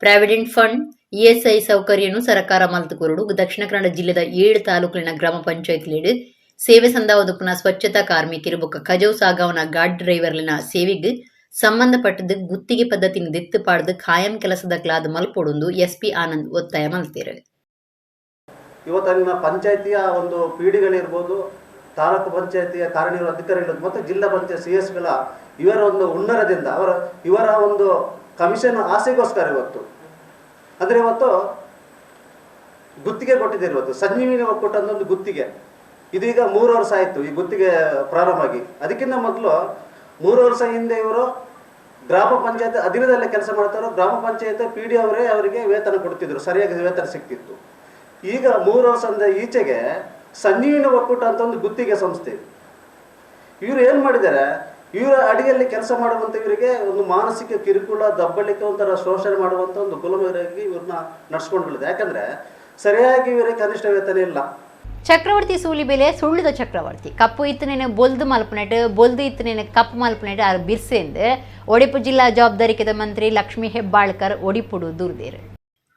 ಪ್ರಾವಿಡೆಂಟ್ ಫಂಡ್ ಇಎಸ್ಐ ಸೌಕರ್ಯನು ಸರ್ಕಾರ ಮಲ್ತು ಕೊರಡು ದಕ್ಷಿಣ ಕನ್ನಡ ಜಿಲ್ಲೆದ 7 ತಾಲೂಕಿನ ಗ್ರಾಮ ಪಂಚಾಯತ್ ಸೇವೆ ಸಂದಾವದಪ್ಪನ ಸ್ವಚ್ಛತಾ ಕಾರ್ಮಿಕರು ಬೊಕ್ಕ ಕಜವು ಸಾಗವನ ಗಾಡಿ ಡ್ರೈವರ್ಲಿನ ಸೇವೆಗೆ ಸಂಬಂಧಪಟ್ಟದ್ದು ಗುತ್ತಿಗೆ ಪದ್ಧತಿನ ದೆತ್ತು ಪಾಡ್ದು ಖಾಯಂ ಕೆಲಸದಾಗ್ಲಾದ ಮಲ್ಪೊಡೊಂದು ಎಸ್ಪಿ ಆನಂದ್ ಒತ್ತಾಯ ಮಲ್ತೀರು. ಇವತ್ತಿನ ಪಂಚಾಯತಿಯ ಒಂದು ಪಿಡಿಗಳಿರ್ಬೋದು, ತಾಲೂಕು ಪಂಚಾಯತಿಯ ಕಾರ್ಯನಿರ್ವಹಣಾ ಅಧಿಕಾರಿಗಳು ಮತ್ತು ಜಿಲ್ಲಾ ಪಂಚಾಯತ್ ಸಿಎಸ್ಗಳ ಇವರ ಒಂದು ಹುನ್ನರದಿಂದ ಇವರ ಒಂದು ಕಮಿಷನ್ ಆಸೆಗೋಸ್ಕರ ಇವತ್ತು ಅಂದರೆ ಇವತ್ತು ಗುತ್ತಿಗೆ ಕೊಟ್ಟಿದ್ದಾರೆ. ಇವತ್ತು ಸಂಜೀವಿನಿ ಒಕ್ಕೂಟ ಅಂತ ಒಂದು ಗುತ್ತಿಗೆ ಇದೀಗ 3 ವರ್ಷ ಆಯಿತು ಈ ಗುತ್ತಿಗೆ ಪ್ರಾರಂಭ ಆಗಿ. ಅದಕ್ಕಿಂತ ಮೊದಲು 3 ವರ್ಷ ಹಿಂದೆ ಇವರು ಗ್ರಾಮ ಪಂಚಾಯತ್ ಅಧೀನದಲ್ಲೇ ಕೆಲಸ ಮಾಡ್ತಾರೋ, ಗ್ರಾಮ ಪಂಚಾಯತ್ PD ಅವರೇ ಅವರಿಗೆ ವೇತನ ಕೊಡ್ತಿದ್ರು, ಸರಿಯಾಗಿ ವೇತನ ಸಿಗ್ತಿತ್ತು. ಈಗ 3 ವರ್ಷದಿಂದ ಈಚೆಗೆ ಸಂಜೀವಿನಿ ಒಕ್ಕೂಟ ಅಂತ ಒಂದು ಗುತ್ತಿಗೆ ಸಂಸ್ಥೆ, ಇವರು ಏನು ಮಾಡಿದ್ದಾರೆ, ಇವರ ಅಡಿಯಲ್ಲಿ ಕೆಲಸ ಮಾಡುವಂಥ ಇವರಿಗೆ ಒಂದು ಮಾನಸಿಕ ಕಿರುಕುಳ, ದಬ್ಬಳಿಕೆ, ಒಂಥರ ಶೋಷಣೆ ಮಾಡುವಂಥ ಒಂದು ಗುಲಾಮರಾಗಿ ಇವ್ರನ್ನ ನಡ್ಸ್ಕೊಂಡು ಬಿಟ್ಟಿದೆ. ಯಾಕಂದರೆ ಸರಿಯಾಗಿ ಇವರಿಗೆ ಕನಿಷ್ಠ ವೇತನ ಇಲ್ಲ. ಚಕ್ರವರ್ತಿ ಸೂಲಿಬೆಲೆ ಸುಳ್ಳುದ ಚಕ್ರವರ್ತಿ ಕಪ್ಪು ಇತ್ತನೇನೆ ಬೊಲ್ದು ಮಲ್ಪನೆಟ್ ಬೊಲ್ದು ಇತ್ತನೇನೆ ಕಪ್ಪು ಮಲ್ಪನೆಟ್ ಆರು ಬಿರ್ಸೆಂದು ಒಡಿಪು ಜಿಲ್ಲಾ ಜವಾಬ್ದಾರಿಕೆದ ಮಂತ್ರಿ ಲಕ್ಷ್ಮೀ ಹೆಬ್ಬಾಳ್ಕರ್ ಒಡಿಪುಡು ದೂರ್ದೇರು.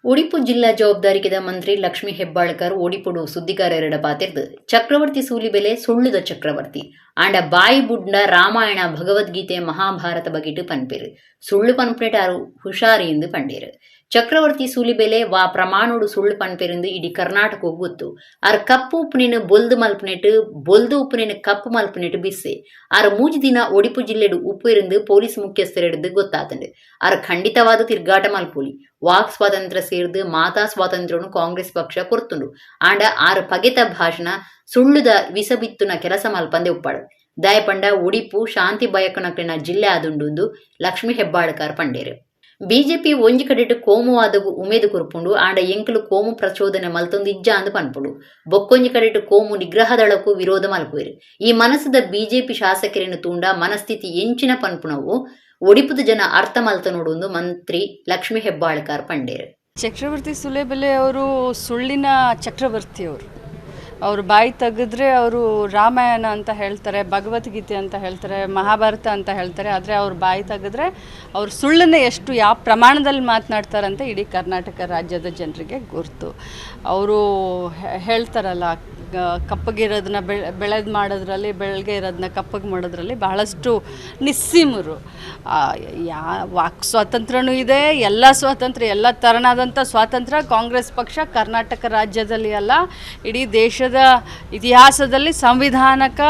ಉಡುಪು ಜಿಲ್ಲಾ ಜವಾಬ್ದಾರಿಕೆದ ಮಂತ್ರಿ ಲಕ್ಷ್ಮೀ ಹೆಬ್ಬಾಳ್ಕರ್ ಒಡಿಪುಡು ಸುದ್ದಿಗಾರರ ಪಾತಿರ್ದು ಚಕ್ರವರ್ತಿ ಸೂಲಿಬೆಲೆ ಸುಳ್ಳುದ ಚಕ್ರವರ್ತಿ ಆಂಡ ಬಾಯಿ ಬುಡ್ಡ ರಾಮಾಯಣ ಭಗವದ್ಗೀತೆ ಮಹಾಭಾರತ ಬಗಿಟ್ಟು ಪನ್ಪೇರು ಸುಳ್ಳು ಪನ್ಪನೆಟ್ ಆರು ಹುಷಾರಿ ಎಂದು ಪಂಡೇರು. ಚಕ್ರವರ್ತಿ ಸೂಲಿಬೆಲೆ ವಾ ಪ್ರಮಾಣೋಡು ಸುಳ್ಳು ಪನ್ಪೇರಿಂದು ಇಡೀ ಕರ್ನಾಟಕ ಗೊತ್ತು. ಆರ್ ಕಪ್ಪು ಉಪ್ಪುನೇನು ಬೊಲ್ದು ಮಲ್ಪನೆಟ್ ಬೊಲ್ದು ಉಪ್ಪುನೇನು ಕಪ್ಪು ಮಲ್ಪನೆಟ್ ಬಿರ್ಸೆ ಆರು 3 ದಿನ ಒಡಿಪು ಜಿಲ್ಲೆಡು ಉಪ್ಪು ಇருந்து ಪೊಲೀಸ್ ಮುಖ್ಯಸ್ಥರೆಡ್ದು ಗೊತ್ತಾತಂಡು. ಆರು ಖಂಡಿತವಾದ ತಿರ್ಗಾಟ ಮಲ್ಪೊಲಿ ವಾಕ್ ಸ್ವಾತಂತ್ರ್ಯ ಸೇರ್ದು ಮಾತಾ ಸ್ವಾತಂತ್ರ್ಯನು ಕಾಂಗ್ರೆಸ್ ಪಕ್ಷ ಕೊರ್ತುಂಡು ಆಂಡ ಆರು ಪಗೆತ ಭಾಷಣ ಸುಳ್ಳುದ ವಿಸಬಿತ್ತುನ ಕೆಲಸ ಮಲ್ಪಂದೆ ಉಪ್ಪಾಡು ದಯಪಂಡ ಉಡಿಪು ಶಾಂತಿ ಬಯಕನಕ್ಲಿನ ಜಿಲ್ಲೆ ಆದುಂಡು ಲಕ್ಷ್ಮೀ ಹೆಬ್ಬಾಳ್ಕರ್ ಪಂಡೇರು. ಬಿಜೆಪಿ ಒಂಜಿ ಕಡೆಟ್ ಕೋಮುವಾದಗು ಉಮೇದು ಕುರ್ಪುಂಡು ಆಂಡ ಎಂಕಲು ಕೋಮು ಪ್ರಚೋದನೆ ಮಲ್ತೊಂದು ಇಜ್ಜ ಅಂದು ಪನ್ಪುಡು ಬೊಕ್ಕೊಂಜಿ ಕಡೆಟ್ ಕೋಮು ನಿಗ್ರಹದಳಕ್ಕೂ ವಿರೋಧ ಮಲ್ಪುವೆರು. ಈ ಮನಸ್ಸದ ಬಿಜೆಪಿ ಶಾಸಕರೇನು ತೂಂಡ ಮನಸ್ಥಿತಿ ಎಂಚಿನ ಪನ್ಪುಣವು ಒಡಿಪುದ ಜನ ಅರ್ಥ ಮಲ್ತ ನೋಡುವುದು ಮಂತ್ರಿ ಲಕ್ಷ್ಮೀ ಹೆಬ್ಬಾಳ್ಕರ್ ಪಂಡೇರು. ಚಕ್ರವರ್ತಿ ಸೂಲಿಬೆಲೆ ಅವರು ಸುಳ್ಳಿನ ಚಕ್ರವರ್ತಿಯವರು. ಅವರು ಬಾಯಿ ತೆಗೆದ್ರೆ ಅವರು ರಾಮಾಯಣ ಅಂತ ಹೇಳ್ತಾರೆ, ಭಗವದ್ಗೀತೆ ಅಂತ ಹೇಳ್ತಾರೆ, ಮಹಾಭಾರತ ಅಂತ ಹೇಳ್ತಾರೆ. ಆದರೆ ಅವ್ರು ಬಾಯಿ ತೆಗೆದ್ರೆ ಅವ್ರು ಸುಳ್ಳನ್ನೇ ಎಷ್ಟು ಯಾವ ಪ್ರಮಾಣದಲ್ಲಿ ಮಾತನಾಡ್ತಾರಂತ ಇಡೀ ಕರ್ನಾಟಕ ರಾಜ್ಯದ ಜನರಿಗೆ ಗುರ್ತು. ಅವರು ಹೇಳ್ತಾರಲ್ಲ, ಕಪ್ಪಗಿರೋದನ್ನ ಬೆಳೆದು ಮಾಡೋದ್ರಲ್ಲಿ, ಬೆಳಗ್ಗೆ ಇರೋದನ್ನ ಕಪ್ಪಗೆ ಮಾಡೋದ್ರಲ್ಲಿ ಬಹಳಷ್ಟು ನಿಸ್ಸೀಮರು. ವಾಕ್ ಸ್ವಾತಂತ್ರ್ಯನೂ ಇದೆ, ಎಲ್ಲ ಸ್ವಾತಂತ್ರ್ಯ, ಎಲ್ಲ ಥರನಾದಂಥ ಸ್ವಾತಂತ್ರ್ಯ ಕಾಂಗ್ರೆಸ್ ಪಕ್ಷ ಕರ್ನಾಟಕ ರಾಜ್ಯದಲ್ಲಿ ಅಲ್ಲ, ಇಡೀ ದೇಶದ ಇತಿಹಾಸದಲ್ಲಿ ಸಂವಿಧಾನಕ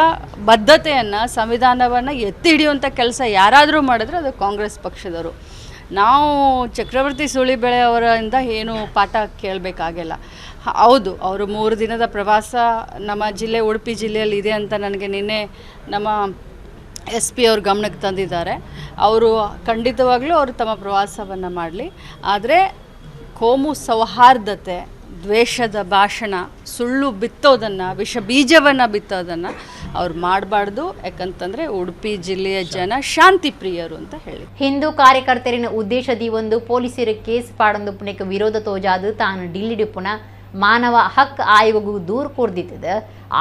ಬದ್ಧತೆಯನ್ನು, ಸಂವಿಧಾನವನ್ನು ಎತ್ತಿ ಹಿಡಿಯುವಂಥ ಕೆಲಸ ಯಾರಾದರೂ ಮಾಡಿದ್ರೆ ಅದು ಕಾಂಗ್ರೆಸ್ ಪಕ್ಷದವರು. ನಾವು ಚಕ್ರವರ್ತಿ ಸೂಲಿಬೆಲೆ ಅವರಿಂದ ಏನು ಪಾಠ ಕೇಳಬೇಕಾಗಿಲ್ಲ. ಹೌದು, ಅವರು 3 ದಿನದ ಪ್ರವಾಸ ನಮ್ಮ ಜಿಲ್ಲೆ ಉಡುಪಿ ಜಿಲ್ಲೆಯಲ್ಲಿ ಇದೆ ಅಂತ ನನಗೆ ನಿನ್ನೆ ನಮ್ಮ SP ಅವ್ರ ಗಮನಕ್ಕೆ ತಂದಿದ್ದಾರೆ. ಅವರು ಖಂಡಿತವಾಗ್ಲೂ ಅವರು ತಮ್ಮ ಪ್ರವಾಸವನ್ನು ಮಾಡಲಿ. ಆದರೆ ಕೋಮು ಸೌಹಾರ್ದತೆ, ದ್ವೇಷದ ಭಾಷಣ, ಸುಳ್ಳು ಬಿತ್ತೋದನ್ನು, ವಿಷ ಬೀಜವನ್ನು ಬಿತ್ತೋದನ್ನು ಅವ್ರು ಮಾಡಬಾರ್ದು. ಯಾಕಂತಂದರೆ ಉಡುಪಿ ಜಿಲ್ಲೆಯ ಜನ ಶಾಂತಿ ಪ್ರಿಯರು ಅಂತ ಹೇಳಿ. ಹಿಂದೂ ಕಾರ್ಯಕರ್ತರಿನ ಉದ್ದೇಶದಿ ಒಂದು ಪೊಲೀಸರು ಕೇಸ್ ಪಾಡೊಂದು ಪುಣಕ್ಕೆ ವಿರೋಧ ತೋಜಾದು ತಾನು ಡಿಲ್ಲಿಡಿಪುನ ಮಾನವ ಹಕ್ ಆಯೋಗಗೂ ದೂರು ಕೊಡ್ದಿತ್ತದ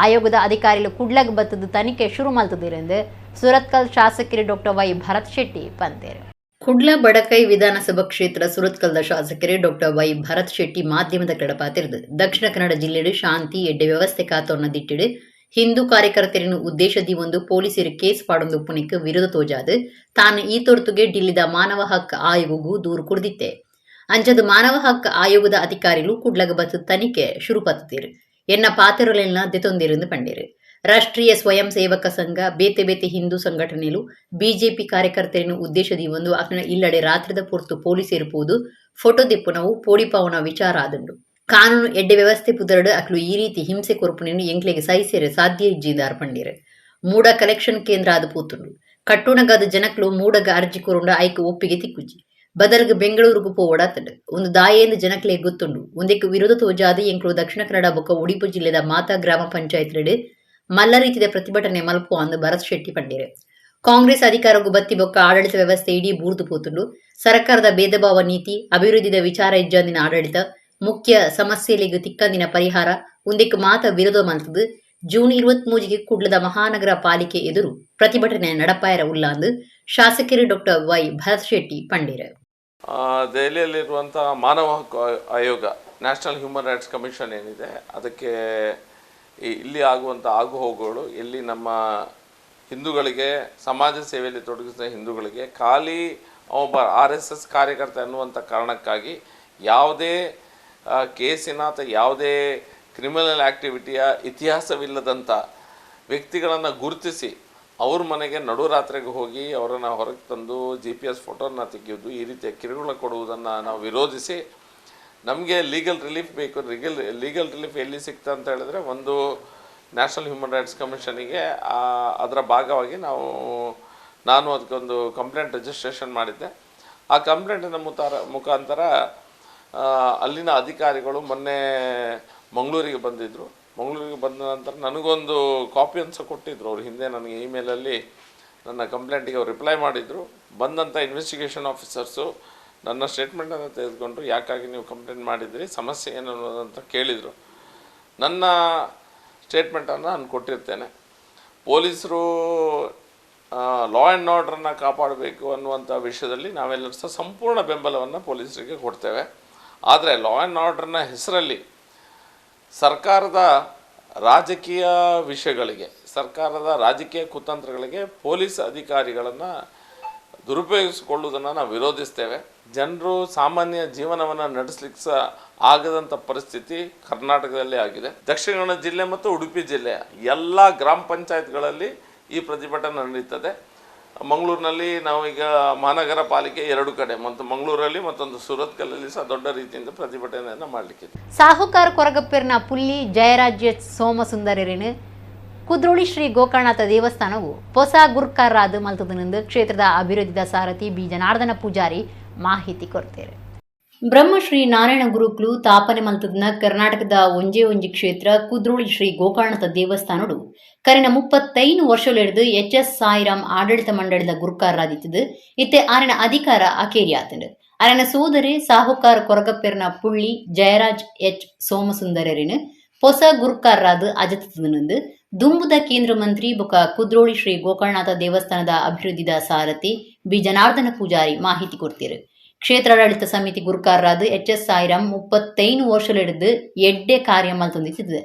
ಆಯೋಗದ ಅಧಿಕಾರಿಗಳು ಕುಡ್ಲಗ್ ಬತ್ತದ ತನಿಖೆ ಶುರು ಮಲ್ತದಿರೆಂದು ಸುರತ್ಕಲ್ ಶಾಸಕರು ಡಾಕ್ಟರ್ ವೈ ಭರತ್ ಶೆಟ್ಟಿ ಪಂತೇರು. ಕುಡ್ಲ ಬಡಕೈ ವಿಧಾನಸಭಾ ಕ್ಷೇತ್ರ ಸುರತ್ಕಲ್ದ ಶಾಸಕರೇ ಡಾಕ್ಟರ್ ವೈ ಭರತ್ ಶೆಟ್ಟಿ ಮಾಧ್ಯಮದ ಕಡಪಾತಿರ್ದು ದಕ್ಷಿಣ ಕನ್ನಡ ಜಿಲ್ಲೆಡು ಶಾಂತಿ ಎಡ್ಡೆ ವ್ಯವಸ್ಥೆ ಕಾತೋರ್ನ ದಿಟ್ಟಿಡು ಹಿಂದೂ ಕಾರ್ಯಕರ್ತರಿನ ಉದ್ದೇಶದಿ ಒಂದು ಪೊಲೀಸರು ಕೇಸ್ ಪಾಡೊಂದು ಪುಣಿಕ್ ವಿರೋಧ ತೋಜಾದು ತಾನು ಈ ತೊರ್ತುಗೆ ಡಿಲ್ಲಿದ ಮಾನವ ಹಕ್ ಆಯೋಗಗೂ ದೂರು ಕೊಡ್ದಿತ್ತೆ. ಅಂಚದು ಮಾನವ ಹಕ್ ಆಯೋಗದ ಅಧಿಕಾರಿಗಳು ಕುಡ್ಲಗ ಬತ್ತು ತನಿಖೆ ಶುರು ಪತ್ತುತ್ತೀರು ಎನ್ನ ಪಾತ್ರರೆಲ್ಲ ದೆತೊಂದಿருந்து ಪಂಡೇರು. ರಾಷ್ಟ್ರೀಯ ಸ್ವಯಂ ಸೇವಕ ಸಂಘ ಬೇತೆ ಬೇತೆ ಹಿಂದೂ ಸಂಘಟನೆಗಳು ಬಿಜೆಪಿ ಕಾರ್ಯಕರ್ತರಿನ ಉದ್ದೇಶದಿ ಒಂದು ಅಕ್ನ ಇಲ್ಲಡೆ ರಾತ್ರಿದ ಪೊರ್ತು ಪೊಲೀಸ್ ಇರುವುದು ಫೋಟೋ ದಿಪ್ಪುನವು ಪೋಡಿಪಾವನ ವಿಚಾರ ಆದುಂಡು. ಕಾನೂನು ಎಡ್ಡೆ ವ್ಯವಸ್ಥೆ ಪುದರಡು ಅಕ್ಲು ಈ ರೀತಿ ಹಿಂಸೆ ಕೊರ್ಪುನೇನು ಎಂಕ್ಲೆಗೆ ಸಹಿಸೇರೆ ಸಾಧ್ಯ ಇಜ್ಜಿದಾರ್ ಪಂಡೇರು. ಮೂಡ ಕಲೆಕ್ಷನ್ ಕೇಂದ್ರ ಆದ ಪೂತುಂಡು ಕಟ್ಟುಣಗಾದ ಜನಕ್ಲು ಮೂಡಗ ಅರ್ಜಿ ಕೊರುಂಡ ಐಕ್ ಒಪ್ಪಿಗೆ ತಿಕ್ಕುಜಿ ಬದಲ್ಗೆ ಬೆಂಗಳೂರಿಗೂ ಪೋವಡಾತಂಡು ಒಂದು ದಾಯೇಂದು ಜನಕ್ಲೆ ಗೊತ್ತುಂಡು ಒಂದಕ್ಕೆ ವಿರೋಧ ತೋಜಾದು ಎಂಕ್ಲು ದಕ್ಷಿಣ ಕನ್ನಡ ಬೊಕ್ಕ ಉಡುಪು ಜಿಲ್ಲೆದ ಮಾತಾ ಗ್ರಾಮ ಪಂಚಾಯತ್ ರೆಡೆ ಮಲ್ಲ ರೀತಿಯ ಪ್ರತಿಭಟನೆ ಮಲ್ಪು ಅಂದು ಭರತ್ ಶೆಟ್ಟಿ ಪಂಡೇರು. ಕಾಂಗ್ರೆಸ್ ಅಧಿಕಾರಗೂ ಬತ್ತಿ ಬೊಕ್ಕ ಆಡಳಿತ ವ್ಯವಸ್ಥೆ ಇಡೀ ಬೂರ್ದು ಪೋತುಂಡು ಸರ್ಕಾರದ ಭೇದಭಾವ ನೀತಿ ಅಭಿವೃದ್ಧಿದ ವಿಚಾರ ಇಜ್ಜಂದಿನ ಆಡಳಿತ ಮುಖ್ಯ ಸಮಸ್ಯೆಲಿಗೆ ತಿಕ್ಕಂದಿನ ಪರಿಹಾರ ಒಂದಕ್ಕೆ ಮಾತ ವಿರೋಧ ಮಲ್ತದು. ಜೂನ್ 23ಗೆ ಕುಡ್ಲದ ಮಹಾನಗರ ಪಾಲಿಕೆ ಎದುರು ಪ್ರತಿಭಟನೆ ನಡಪಾಯರ ಉಲ್ಲಾಂದು ಶಾಸಕರು ಡಾಕ್ಟರ್ ವೈ ಭರತ್ ಶೆಟ್ಟಿ ಪಂಡೇರು. ದೆಹಲಿಯಲ್ಲಿರುವಂಥ ಮಾನವ ಹಕ್ಕು ಆಯೋಗ, ನ್ಯಾಷನಲ್ ಹ್ಯೂಮನ್ ರೈಟ್ಸ್ ಕಮಿಷನ್ ಏನಿದೆ, ಅದಕ್ಕೆ ಇಲ್ಲಿ ಆಗುವಂಥ ಆಗುಹೋಗುಗಳು, ಎಲ್ಲಿ ನಮ್ಮ ಹಿಂದೂಗಳಿಗೆ ಸಮಾಜ ಸೇವೆಯಲ್ಲಿ ತೊಡಗಿಸಿದ ಹಿಂದೂಗಳಿಗೆ ಖಾಲಿ ಒಬ್ಬ RSS ಕಾರ್ಯಕರ್ತ ಅನ್ನುವಂಥ ಕಾರಣಕ್ಕಾಗಿ ಯಾವುದೇ ಕೇಸಿನ ಅಥವಾ ಯಾವುದೇ ಕ್ರಿಮಿನಲ್ ಆ್ಯಕ್ಟಿವಿಟಿಯ ಇತಿಹಾಸವಿಲ್ಲದಂಥ ವ್ಯಕ್ತಿಗಳನ್ನು ಗುರುತಿಸಿ ಅವ್ರ ಮನೆಗೆ ನಡುರಾತ್ರಿಗೆ ಹೋಗಿ ಅವರನ್ನು ಹೊರಗೆ ತಂದು GPS ಫೋಟೋನ ತೆಗೆಯೋದು, ಈ ರೀತಿಯ ಕಿರುಕುಳ ಕೊಡುವುದನ್ನು ನಾವು ವಿರೋಧಿಸಿ ನಮಗೆ ಲೀಗಲ್ ರಿಲೀಫ್ ಬೇಕು. ಲೀಗಲ್ ರಿಲೀಫ್ ಎಲ್ಲಿ ಸಿಗ್ತಾ ಅಂತ ಹೇಳಿದ್ರೆ ಒಂದು ನ್ಯಾಷನಲ್ ಹ್ಯೂಮನ್ ರೈಟ್ಸ್ ಕಮಿಷನಿಗೆ ಅದರ ಭಾಗವಾಗಿ ನಾನು ಅದಕ್ಕೊಂದು ಕಂಪ್ಲೇಂಟ್ ರಿಜಿಸ್ಟ್ರೇಷನ್ ಮಾಡಿದ್ದೆ. ಆ ಕಂಪ್ಲೇಂಟಿನ ಮುಖಾಂತರ ಅಲ್ಲಿನ ಅಧಿಕಾರಿಗಳು ಮೊನ್ನೆ ಮಂಗಳೂರಿಗೆ ಬಂದಿದ್ದರು. ಮಂಗಳೂರಿಗೆ ಬಂದ ನಂತರ ನನಗೊಂದು ಕಾಪಿಯನ್ನು ಸಹ ಕೊಟ್ಟಿದ್ದರು. ಅವ್ರು ಹಿಂದೆ ನನಗೆ ಇಮೇಲಲ್ಲಿ ನನ್ನ ಕಂಪ್ಲೇಂಟಿಗೆ ಅವ್ರು ರಿಪ್ಲೈ ಮಾಡಿದರು. ಬಂದಂಥ ಇನ್ವೆಸ್ಟಿಗೇಷನ್ ಆಫೀಸರ್ಸು ನನ್ನ ಸ್ಟೇಟ್ಮೆಂಟನ್ನು ತೆಗೆದುಕೊಂಡು ಯಾಕಾಗಿ ನೀವು ಕಂಪ್ಲೇಂಟ್ ಮಾಡಿದ್ರಿ, ಸಮಸ್ಯೆ ಏನು ಅನ್ನೋದಂತ ಕೇಳಿದರು. ನನ್ನ ಸ್ಟೇಟ್ಮೆಂಟನ್ನು ನಾನು ಕೊಟ್ಟಿರ್ತೇನೆ. ಪೊಲೀಸರು ಲಾ ಆ್ಯಂಡ್ ಆರ್ಡ್ರನ್ನು ಕಾಪಾಡಬೇಕು ಅನ್ನುವಂಥ ವಿಷಯದಲ್ಲಿ ನಾವೆಲ್ಲರೂ ಸಹ ಸಂಪೂರ್ಣ ಬೆಂಬಲವನ್ನು ಪೊಲೀಸರಿಗೆ ಕೊಡ್ತೇವೆ. ಆದರೆ ಲಾ ಆ್ಯಂಡ್ ಆರ್ಡ್ರನ್ನ ಹೆಸರಲ್ಲಿ ಸರ್ಕಾರದ ರಾಜಕೀಯ ವಿಷಯಗಳಿಗೆ, ಸರ್ಕಾರದ ರಾಜಕೀಯ ಕುತಂತ್ರಗಳಿಗೆ ಪೊಲೀಸ್ ಅಧಿಕಾರಿಗಳನ್ನು ದುರುಪಯೋಗಿಸಿಕೊಳ್ಳುವುದನ್ನು ನಾವು ವಿರೋಧಿಸ್ತೇವೆ. ಜನರು ಸಾಮಾನ್ಯ ಜೀವನವನ್ನು ನಡೆಸಲಿಕ್ಕೆ ಸಹ ಆಗದಂಥ ಪರಿಸ್ಥಿತಿ ಕರ್ನಾಟಕದಲ್ಲೇ ಆಗಿದೆ. ದಕ್ಷಿಣ ಕನ್ನಡ ಜಿಲ್ಲೆ ಮತ್ತು ಉಡುಪಿ ಜಿಲ್ಲೆಯ ಎಲ್ಲ ಗ್ರಾಮ ಪಂಚಾಯತ್ಗಳಲ್ಲಿ ಈ ಪ್ರತಿಭಟನೆ ನಡೀತದೆ. ಮಂಗಳೂರಿನಲ್ಲಿ ನಾವು ಈಗ ಮಹಾನಗರ ಪಾಲಿಕೆ 2 ಕಡೆ, ಮತ್ತು ಮಂಗಳೂರಲ್ಲಿ ಮತ್ತೊಂದು ಸುರತ್ಕಲ್ಲಲ್ಲಿ ಸಹ ದೊಡ್ಡ ರೀತಿಯಿಂದ ಪ್ರತಿಭಟನೆಯನ್ನು ಮಾಡಲಿಕ್ಕಿದೆ. ಸಾಹುಕಾರ ಕೊರಗಪ್ಪೆರ್ನ ಪುಲ್ಲಿ ಜಯರಾಜ್ಯ ಸೋಮಸುಂದರರೇನು ಕುದ್ರೋಳಿ ಶ್ರೀ ಗೋಕರ್ಣನಾಥ ದೇವಸ್ಥಾನವು ಹೊಸ ಗುರ್ಕಾರಾದ ಮಲ್ತದನೆಂದು ಕ್ಷೇತ್ರದ ಅಭಿವೃದ್ಧಿದ ಸಾರಥಿ ಬಿ ಜನಾರ್ದನ ಪೂಜಾರಿ ಮಾಹಿತಿ ಕೊಡ್ತಾರೆ. ಬ್ರಹ್ಮಶ್ರೀ ನಾರಾಯಣ ಗುರುಕುಲು ತಾಪನೆ ಮಲ್ತದನ ಕರ್ನಾಟಕದ ಒಂಜಿ ಕ್ಷೇತ್ರ ಕುದ್ರೋಳಿ ಶ್ರೀ ಗೋಕರ್ಣನಾಥ ದೇವಸ್ಥಾನಡು ಕರೆನ 35 ವರ್ಷಲೆಡ್ದು ಎಚ್.ಎಸ್. ಸಾಯಿರಾಮ್ ಆಡಳಿತ ಮಂಡಳಿದ ಗುರುಕಾರರಾದಿತ್ತದು. ಇತ್ತೆ ಆರನ ಅಧಿಕಾರ ಅಕೇರಿಯಾತಂಡು. ಅರನ ಸೋದರಿ ಸಾಹುಕಾರ ಕೊರಗಪ್ಪೆರ್ನ ಪುಳ್ಳಿ ಜಯರಾಜ್ ಎಚ್ ಸೋಮಸುಂದರರೇನು ಹೊಸ ಗುರುಕಾರರಾದ ಅಜತದನೆಂದು ದುಂಬುದ ಕೇಂದ್ರ ಮಂತ್ರಿ ಬೊಕ ಕುದ್ರೋಳಿ ಶ್ರೀ ಗೋಕರ್ಣನಾಥ ದೇವಸ್ಥಾನದ ಅಭಿವೃದ್ಧಿದ ಸಾರಥಿ ಬಿ ಜನಾರ್ದನ ಪೂಜಾರಿ ಮಾಹಿತಿ ಕೊಡ್ತೀರು. ಕ್ಷೇತ್ರಾಡಳಿತ ಸಮಿತಿ ಗುರುಕಾರರಾದ ಎಚ್.ಎಸ್. ಸಾಯಿರಾಮ್ 35 ವರ್ಷಲೆಡ್ದು ಎಡ್ಡೆ ಕಾರ್ಯ ಮಲ್ತೊಂದಿತ್ತಿದೆ.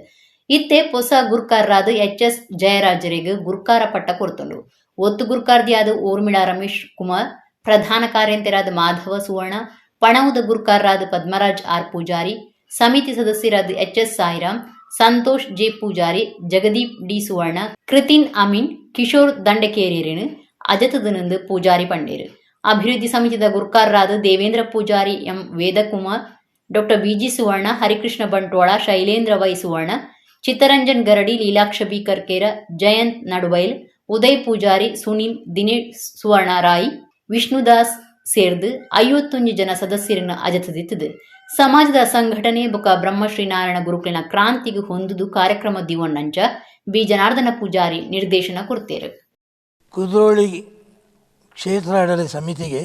ಇತ್ತೆ ಹೊಸ ಗುರುಕಾರರಾದ ಎಚ್.ಎಸ್. ಜಯರಾಜರಿಗೆ ಗುರುಕಾರ ಪಟ್ಟ ಕೊಡ್ತಂಡು. ಒತ್ತು ಗುರುಕಾರ್ದಿಯಾದ ಊರ್ಮಿಳಾ ರಮೇಶ್ ಕುಮಾರ್, ಪ್ರಧಾನ ಕಾರ್ಯಂತರಾದ ಮಾಧವ ಸುವರ್ಣ, ಪಣವುದ ಗುರುಕಾರರಾದ ಪದ್ಮರಾಜ್ ಆರ್ ಪೂಜಾರಿ, ಸಮಿತಿ ಸದಸ್ಯರಾದ H S. Sairam, Santosh J Poojary, Jagadeep D Suvarna, Kritin Amin, Kishore ದಂಡಕೇರಿಯರೇನು ಅಜತದನೆಂದು ಪೂಜಾರಿ ಪಂಡೇರು. ಅಭಿವೃದ್ಧಿ ಸಮಿತಿದ ಗುರುಕಾರರಾದ Devendra Poojary, M Vedakumar, doctor B G Suvarna, Harikrishna Bantwal, Shailendra Y Suvarna, Chittaranjan Garadi, Leelaksha B Karkera, Jayanth Nadubail, Uday Poojary, Sunil, Dinesh Suvarna Rai, Vishnudas ಸೇರ್ದು 51 ಜನ ಸದಸ್ಯರನ್ನು ಅಜತದಿತ್ತದು. ಸಮಾಜದ ಸಂಘಟನೆ ಬೊಕ ಬ್ರಹ್ಮಶ್ರೀ ನಾರಾಯಣ ಗುರುಕುಲಿನ ಕ್ರಾಂತಿಗೆ ಹೊಂದುದು ಕಾರ್ಯಕ್ರಮ ದಿವಣ್ಣಂಚ ಬಿ ಜನಾರ್ದನ ಪೂಜಾರಿ ನಿರ್ದೇಶನ ಕೊಡ್ತೇರು. ಕುದ್ರೋಳಿ ಕ್ಷೇತ್ರಾಡಳಿತ ಸಮಿತಿಗೆ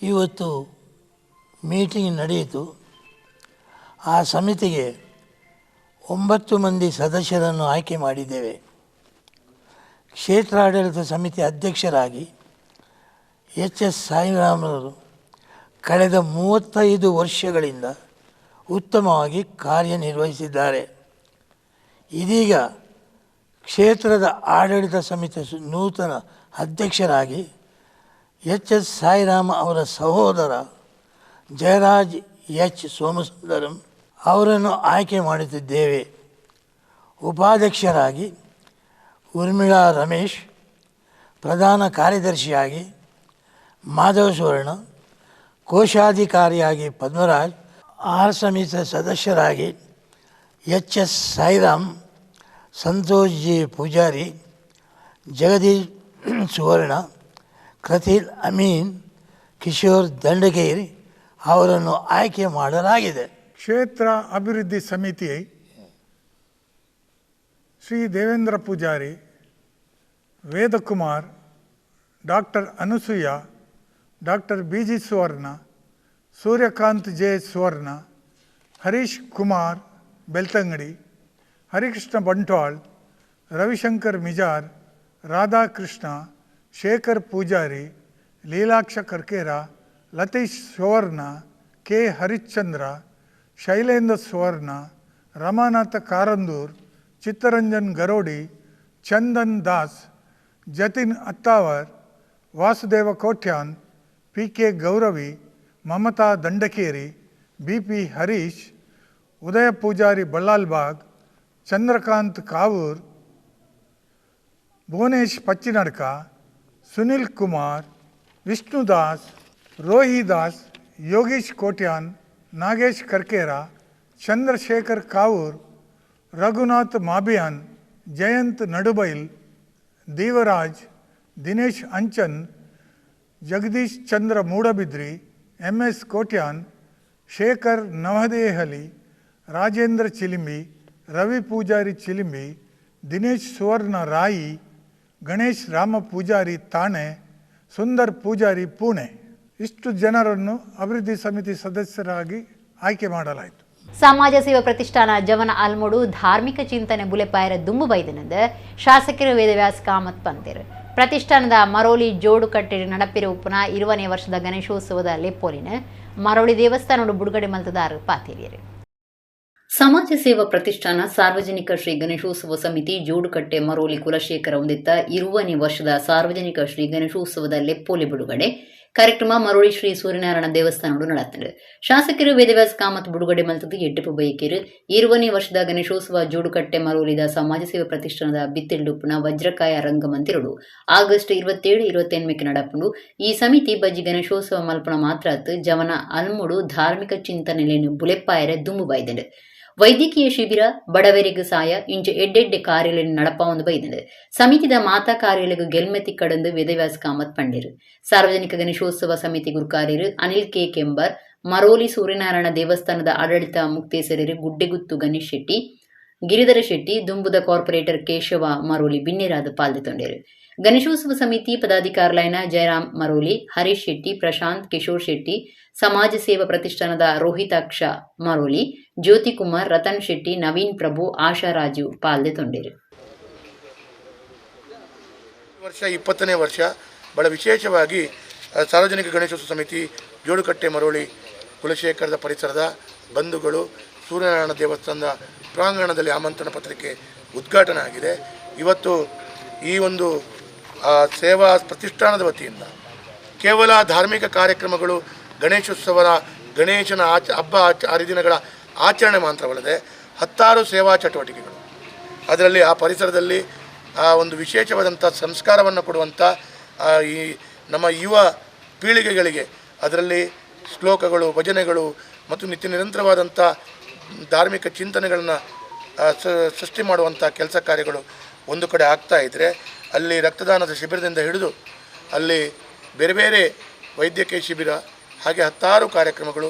ಇವತ್ತು ಮೀಟಿಂಗ್ ನಡೆಯಿತು. ಆ ಸಮಿತಿಗೆ 9 ಮಂದಿ ಸದಸ್ಯರನ್ನು ಆಯ್ಕೆ ಮಾಡಿದ್ದೇವೆ. ಕ್ಷೇತ್ರಾಡಳಿತ ಸಮಿತಿ ಅಧ್ಯಕ್ಷರಾಗಿ ಎಚ್.ಎಸ್. ಸಾಯಿರಾಮರವರು ಕಳೆದ 35 ವರ್ಷಗಳಿಂದ ಉತ್ತಮವಾಗಿ ಕಾರ್ಯನಿರ್ವಹಿಸಿದ್ದಾರೆ. ಇದೀಗ ಕ್ಷೇತ್ರದ ಆಡಳಿತ ಸಮಿತಿ ನೂತನ ಅಧ್ಯಕ್ಷರಾಗಿ ಎಚ್.ಎಸ್. ಸಾಯಿರಾಮ ಅವರ ಸಹೋದರ ಜಯರಾಜ್ ಎಚ್ ಸೋಮಸುಂದರಂ ಅವರನ್ನು ಆಯ್ಕೆ ಮಾಡುತ್ತಿದ್ದೇವೆ. ಉಪಾಧ್ಯಕ್ಷರಾಗಿ ಊರ್ಮಿಳಾ ರಮೇಶ್, ಪ್ರಧಾನ ಕಾರ್ಯದರ್ಶಿಯಾಗಿ ಮಾಧವ ಸುವರ್ಣ, ಕೋಶಾಧಿಕಾರಿಯಾಗಿ ಪದ್ಮರಾಜ್, ಆರ್ ಸಮಿತಿ ಸದಸ್ಯರಾಗಿ ಎಚ್.ಎಸ್. ಸಾಯಿರಾಮ್, ಸಂತೋಷ್ ಜಿ ಪೂಜಾರಿ, ಜಗದೀಶ್ ಸುವರ್ಣ, ಕೃತಿಲ್ ಅಮೀನ್, ಕಿಶೋರ್ ದಂಡಗೇರಿ ಅವರನ್ನು ಆಯ್ಕೆ ಮಾಡಲಾಗಿದೆ. ಕ್ಷೇತ್ರ ಅಭಿವೃದ್ಧಿ ಸಮಿತಿ Shri Devendra Poojary, Vedakumar, doctor Anusuya, doctor BG. ಸುವರ್ಣ, ಸೂರ್ಯಕಾಂತ್ ಜೆ ಸುವರ್ಣ, ಹರೀಶ್ ಕುಮಾರ್ ಬೆಳ್ತಂಗಡಿ, ಹರಿಕೃಷ್ಣ ಬಂಟ್ವಾಳ್, ರವಿಶಂಕರ್ ಮಿಜಾರ್, ರಾಧಾಕೃಷ್ಣ, ಶೇಖರ್ ಪೂಜಾರಿ, ಲೀಲಾಕ್ಷ ಕರ್ಕೇರ, ಲತೀಶ್ ಸುವರ್ಣ, ಕೆ ಹರಿಶ್ಚಂದ್ರ, ಶೈಲೇಂದ್ರ ಸುವರ್ಣ, ರಮಾನಾಥ ಕಾರಂದೂರ್, ಚಿತ್ತರಂಜನ್ ಗರೋಡಿ, ಚಂದನ್ ದಾಸ್, ಜತಿನ್ ಅತ್ತಾವರ್, ವಾಸುದೇವ ಕೋಟ್ಯಾನ್, ಪಿ.ಕೆ. ಗೌರವಿ, ಮಮತಾ ದಂಡಕೇರಿ, ಬಿ.ಪಿ. ಹರೀಶ್, ಉದಯ ಪೂಜಾರಿ ಬಳ್ಳಾಲ್ಬಾಗ್, ಚಂದ್ರಕಾಂತ್ ಕಾವೂರ್, ಭುವನೇಶ್ ಪಚ್ಚಿನಡ್ಕ, ಸುನಿಲ್ ಕುಮಾರ್, ವಿಷ್ಣುದಾಸ್, ರೋಹಿದಾಸ್, ಯೋಗೀಶ್ ಕೋಟ್ಯಾನ್, ನಾಗೇಶ್ ಕರ್ಕೇರ, ಚಂದ್ರಶೇಖರ್ ಕಾವೂರ್, ರಘುನಾಥ್ ಮಾಬಿಯಾನ್, ಜಯಂತ್ ನಡುಬೈಲ್, ದೇವರಾಜ್, ದಿನೇಶ್ ಅಂಚನ್, ಜಗದೀಶ್ ಚಂದ್ರ ಮೂಡಬಿದ್ರಿ, ಎಂ.ಎಸ್. ಕೋಟ್ಯಾನ್, ಶೇಖರ್ ನವದೆಹಲಿ, ರಾಜೇಂದ್ರ ಚಿಲಿಂಬಿ, ರವಿ ಪೂಜಾರಿ ಚಿಲಿಂಬಿ, ದಿನೇಶ್ ಸುವರ್ಣ ರಾಯಿ, ಗಣೇಶ್ ರಾಮ ಪೂಜಾರಿ ತಾಣೆ, ಸುಂದರ್ ಪೂಜಾರಿ ಪುಣೆ. ಇಷ್ಟು ಜನರನ್ನು ಅಭಿವೃದ್ಧಿ ಸಮಿತಿ ಸದಸ್ಯರಾಗಿ ಆಯ್ಕೆ ಮಾಡಲಾಯಿತು. ಸಮಾಜ ಸೇವಾ ಪ್ರತಿಷ್ಠಾನ ಜವನ ಆಲ್ಮೋಡು ಧಾರ್ಮಿಕ ಚಿಂತನೆ ಬುಲೆಪಾಯರ ದುಂಬು ಬೈದಿನದ ಶಾಸಕರು ವೇದವ್ಯಾಸ ಕಾಮತ್ ಪಂತಿರು ಪ್ರತಿಷ್ಠಾನದ ಮರೋಲಿ ಜೋಡು ಕಟ್ಟೆಡಿ ನಡಪಿರುವ ಉಪನ 20ನೇ ವರ್ಷದ ಗಣೇಶೋತ್ಸವದ ಲೆಪ್ಪೋಲಿನ ಮರೋಳಿ ದೇವಸ್ಥಾನೋಡು ಬಿಡುಗಡೆ ಮಲ್ತದಾರು ಪಾತಿರಿಯರು. ಸಮಾಜ ಸೇವಾ ಪ್ರತಿಷ್ಠಾನ ಸಾರ್ವಜನಿಕ ಶ್ರೀ ಗಣೇಶೋತ್ಸವ ಸಮಿತಿ ಜೋಡುಕಟ್ಟೆ ಮರೋಲಿ ಕುಲಶೇಖರ ಹೊಂದಿದ್ದ 20ನೇ ವರ್ಷದ ಸಾರ್ವಜನಿಕ ಶ್ರೀ ಗಣೇಶೋತ್ಸವದ ಲೆಪ್ಪೋಲಿ ಬಿಡುಗಡೆ ಕಾರ್ಯಕ್ರಮ ಮರೋಳಿ ಶ್ರೀ ಸೂರ್ಯನಾರಾಯಣ ದೇವಸ್ಥಾನೋಡು ನಡೆಯುತ್ತದೆ. ಶಾಸಕರು ವೇದವ್ಯಾಸ ಕಾಮತ್ ಬಿಡುಗಡೆ ಮಲ್ತದ್ದು ಎಡ್ಡಪ್ಪು ಬಯಕೇರು 20ನೇ ವರ್ಷದ ಗಣೇಶೋತ್ಸವ ಜೋಡುಕಟ್ಟೆ ಮರೋಲಿದ ಸಮಾಜ ಸೇವಾ ಪ್ರತಿಷ್ಠಾನದ ಬಿತ್ತಿಲ್ಡುಪ್ಪನ ವಜ್ರಕಾಯ ರಂಗಮಂದಿರಡು ಆಗಸ್ಟ್ 27-28 ನಡಪುಂಡು. ಈ ಸಮಿತಿ ಬಜ್ಜಿ ಗಣೇಶೋತ್ಸವ ಮಲ್ಪನ ಮಾತ್ರ ಜವನ ಅಲ್ಮುಡು ಧಾರ್ಮಿಕ ಚಿಂತನೆಯನ್ನು ಬುಲೆಪ್ಪಾಯರೆ ದುಂಬು ಬೈದಂಡು. ವೈದ್ಯಕೀಯ ಶಿಬಿರ ಬಡವರಿಗೆ ಸಹಾಯ ಇಂಚು ಎಡ್ಡೆಡ್ಡೆ ಕಾರ್ಯಾಲಯ ನಡಪಾವೊಂದು ಬೈದಂಡು. ಸಮಿತಿದ ಮಾತಾ ಕಾರ್ಯಾಲಯಗೂ ಗೆಲ್ಮೆತಿ ಕಡಂದು ವೇದವ್ಯಾಸ ಕಾಮತ್ ಪಂಡಿರು. ಸಾರ್ವಜನಿಕ ಗಣೇಶೋತ್ಸವ ಸಮಿತಿ ಗುರುಕಾರ್ಯರು ಅನಿಲ್ ಕೆ ಕೆಂಬರ್, ಮರೋಲಿ ಸೂರ್ಯನಾರಾಯಣ ದೇವಸ್ಥಾನದ ಆಡಳಿತ ಮುಕ್ತೇಸರರು ಗುಡ್ಡೆಗುತ್ತು ಗಣೇಶ್ ಶೆಟ್ಟಿ, ಗಿರಿಧರ ಶೆಟ್ಟಿ, ದುಂಬುದ ಕಾರ್ಪೊರೇಟರ್ ಕೇಶವ ಮರೋಲಿ ಬಿನ್ನೆರಾದ ಪಾಲ್ಗೊಂಡಿರು. ಗಣೇಶೋತ್ಸವ ಸಮಿತಿ ಪದಾಧಿಕಾರಿಗಳಾದ ಜಯರಾಮ್ ಮರೋಲಿ, ಹರೀಶ್ ಶೆಟ್ಟಿ, ಪ್ರಶಾಂತ್, ಕಿಶೋರ್ ಶೆಟ್ಟಿ, ಸಮಾಜ ಸೇವಾ ಪ್ರತಿಷ್ಠಾನದ ರೋಹಿತಾಕ್ಷ ಮರೋಲಿ, ಜ್ಯೋತಿ ಕುಮಾರ್, ರತನ್ ಶೆಟ್ಟಿ, ನವೀನ್ ಪ್ರಭು, ಆಶಾ ರಾಜು ಪಾಲ್ಗೊಂಡಿರು. ವರ್ಷ 20ನೇ ವರ್ಷ ಬಹಳ ವಿಶೇಷವಾಗಿ ಸಾರ್ವಜನಿಕ ಗಣೇಶೋತ್ಸವ ಸಮಿತಿ ಜೋಡುಕಟ್ಟೆ ಮರೋಳಿ ಕುಲಶೇಖರದ ಪರಿಸರದ ಬಂಧುಗಳು ಸೂರ್ಯನಾರಾಯಣ ದೇವಸ್ಥಾನದ ಪ್ರಾಂಗಣದಲ್ಲಿ ಆಮಂತ್ರಣ ಪತ್ರಿಕೆ ಉದ್ಘಾಟನೆ ಆಗಿದೆ. ಇವತ್ತು ಈ ಒಂದು ಸೇವಾ ಪ್ರತಿಷ್ಠಾನದ ವತಿಯಿಂದ ಕೇವಲ ಧಾರ್ಮಿಕ ಕಾರ್ಯಕ್ರಮಗಳು ಗಣೇಶೋತ್ಸವದ ಗಣೇಶನ ಹಬ್ಬ ಹರಿದಿನಗಳ ಆಚರಣೆ ಮಾತ್ರವಲ್ಲದೆ 10 ಸೇವಾ ಚಟುವಟಿಕೆಗಳು ಅದರಲ್ಲಿ ಆ ಪರಿಸರದಲ್ಲಿ ಒಂದು ವಿಶೇಷವಾದಂಥ ಸಂಸ್ಕಾರವನ್ನು ಕೊಡುವಂಥ ಈ ನಮ್ಮ ಯುವ ಪೀಳಿಗೆಗಳಿಗೆ ಅದರಲ್ಲಿ ಶ್ಲೋಕಗಳು, ಭಜನೆಗಳು ಮತ್ತು ನಿತ್ಯ ನಿರಂತರವಾದಂಥ ಧಾರ್ಮಿಕ ಚಿಂತನೆಗಳನ್ನು ಸೃಷ್ಟಿ ಮಾಡುವಂಥ ಕೆಲಸ ಕಾರ್ಯಗಳು ಒಂದು ಕಡೆ ಆಗ್ತಾ ಇದ್ದರೆ, ಅಲ್ಲಿ ರಕ್ತದಾನದ ಶಿಬಿರದಿಂದ ಹಿಡಿದು ಅಲ್ಲಿ ಬೇರೆ ಬೇರೆ ವೈದ್ಯಕೀಯ ಶಿಬಿರ ಹಾಗೆ 10 ಕಾರ್ಯಕ್ರಮಗಳು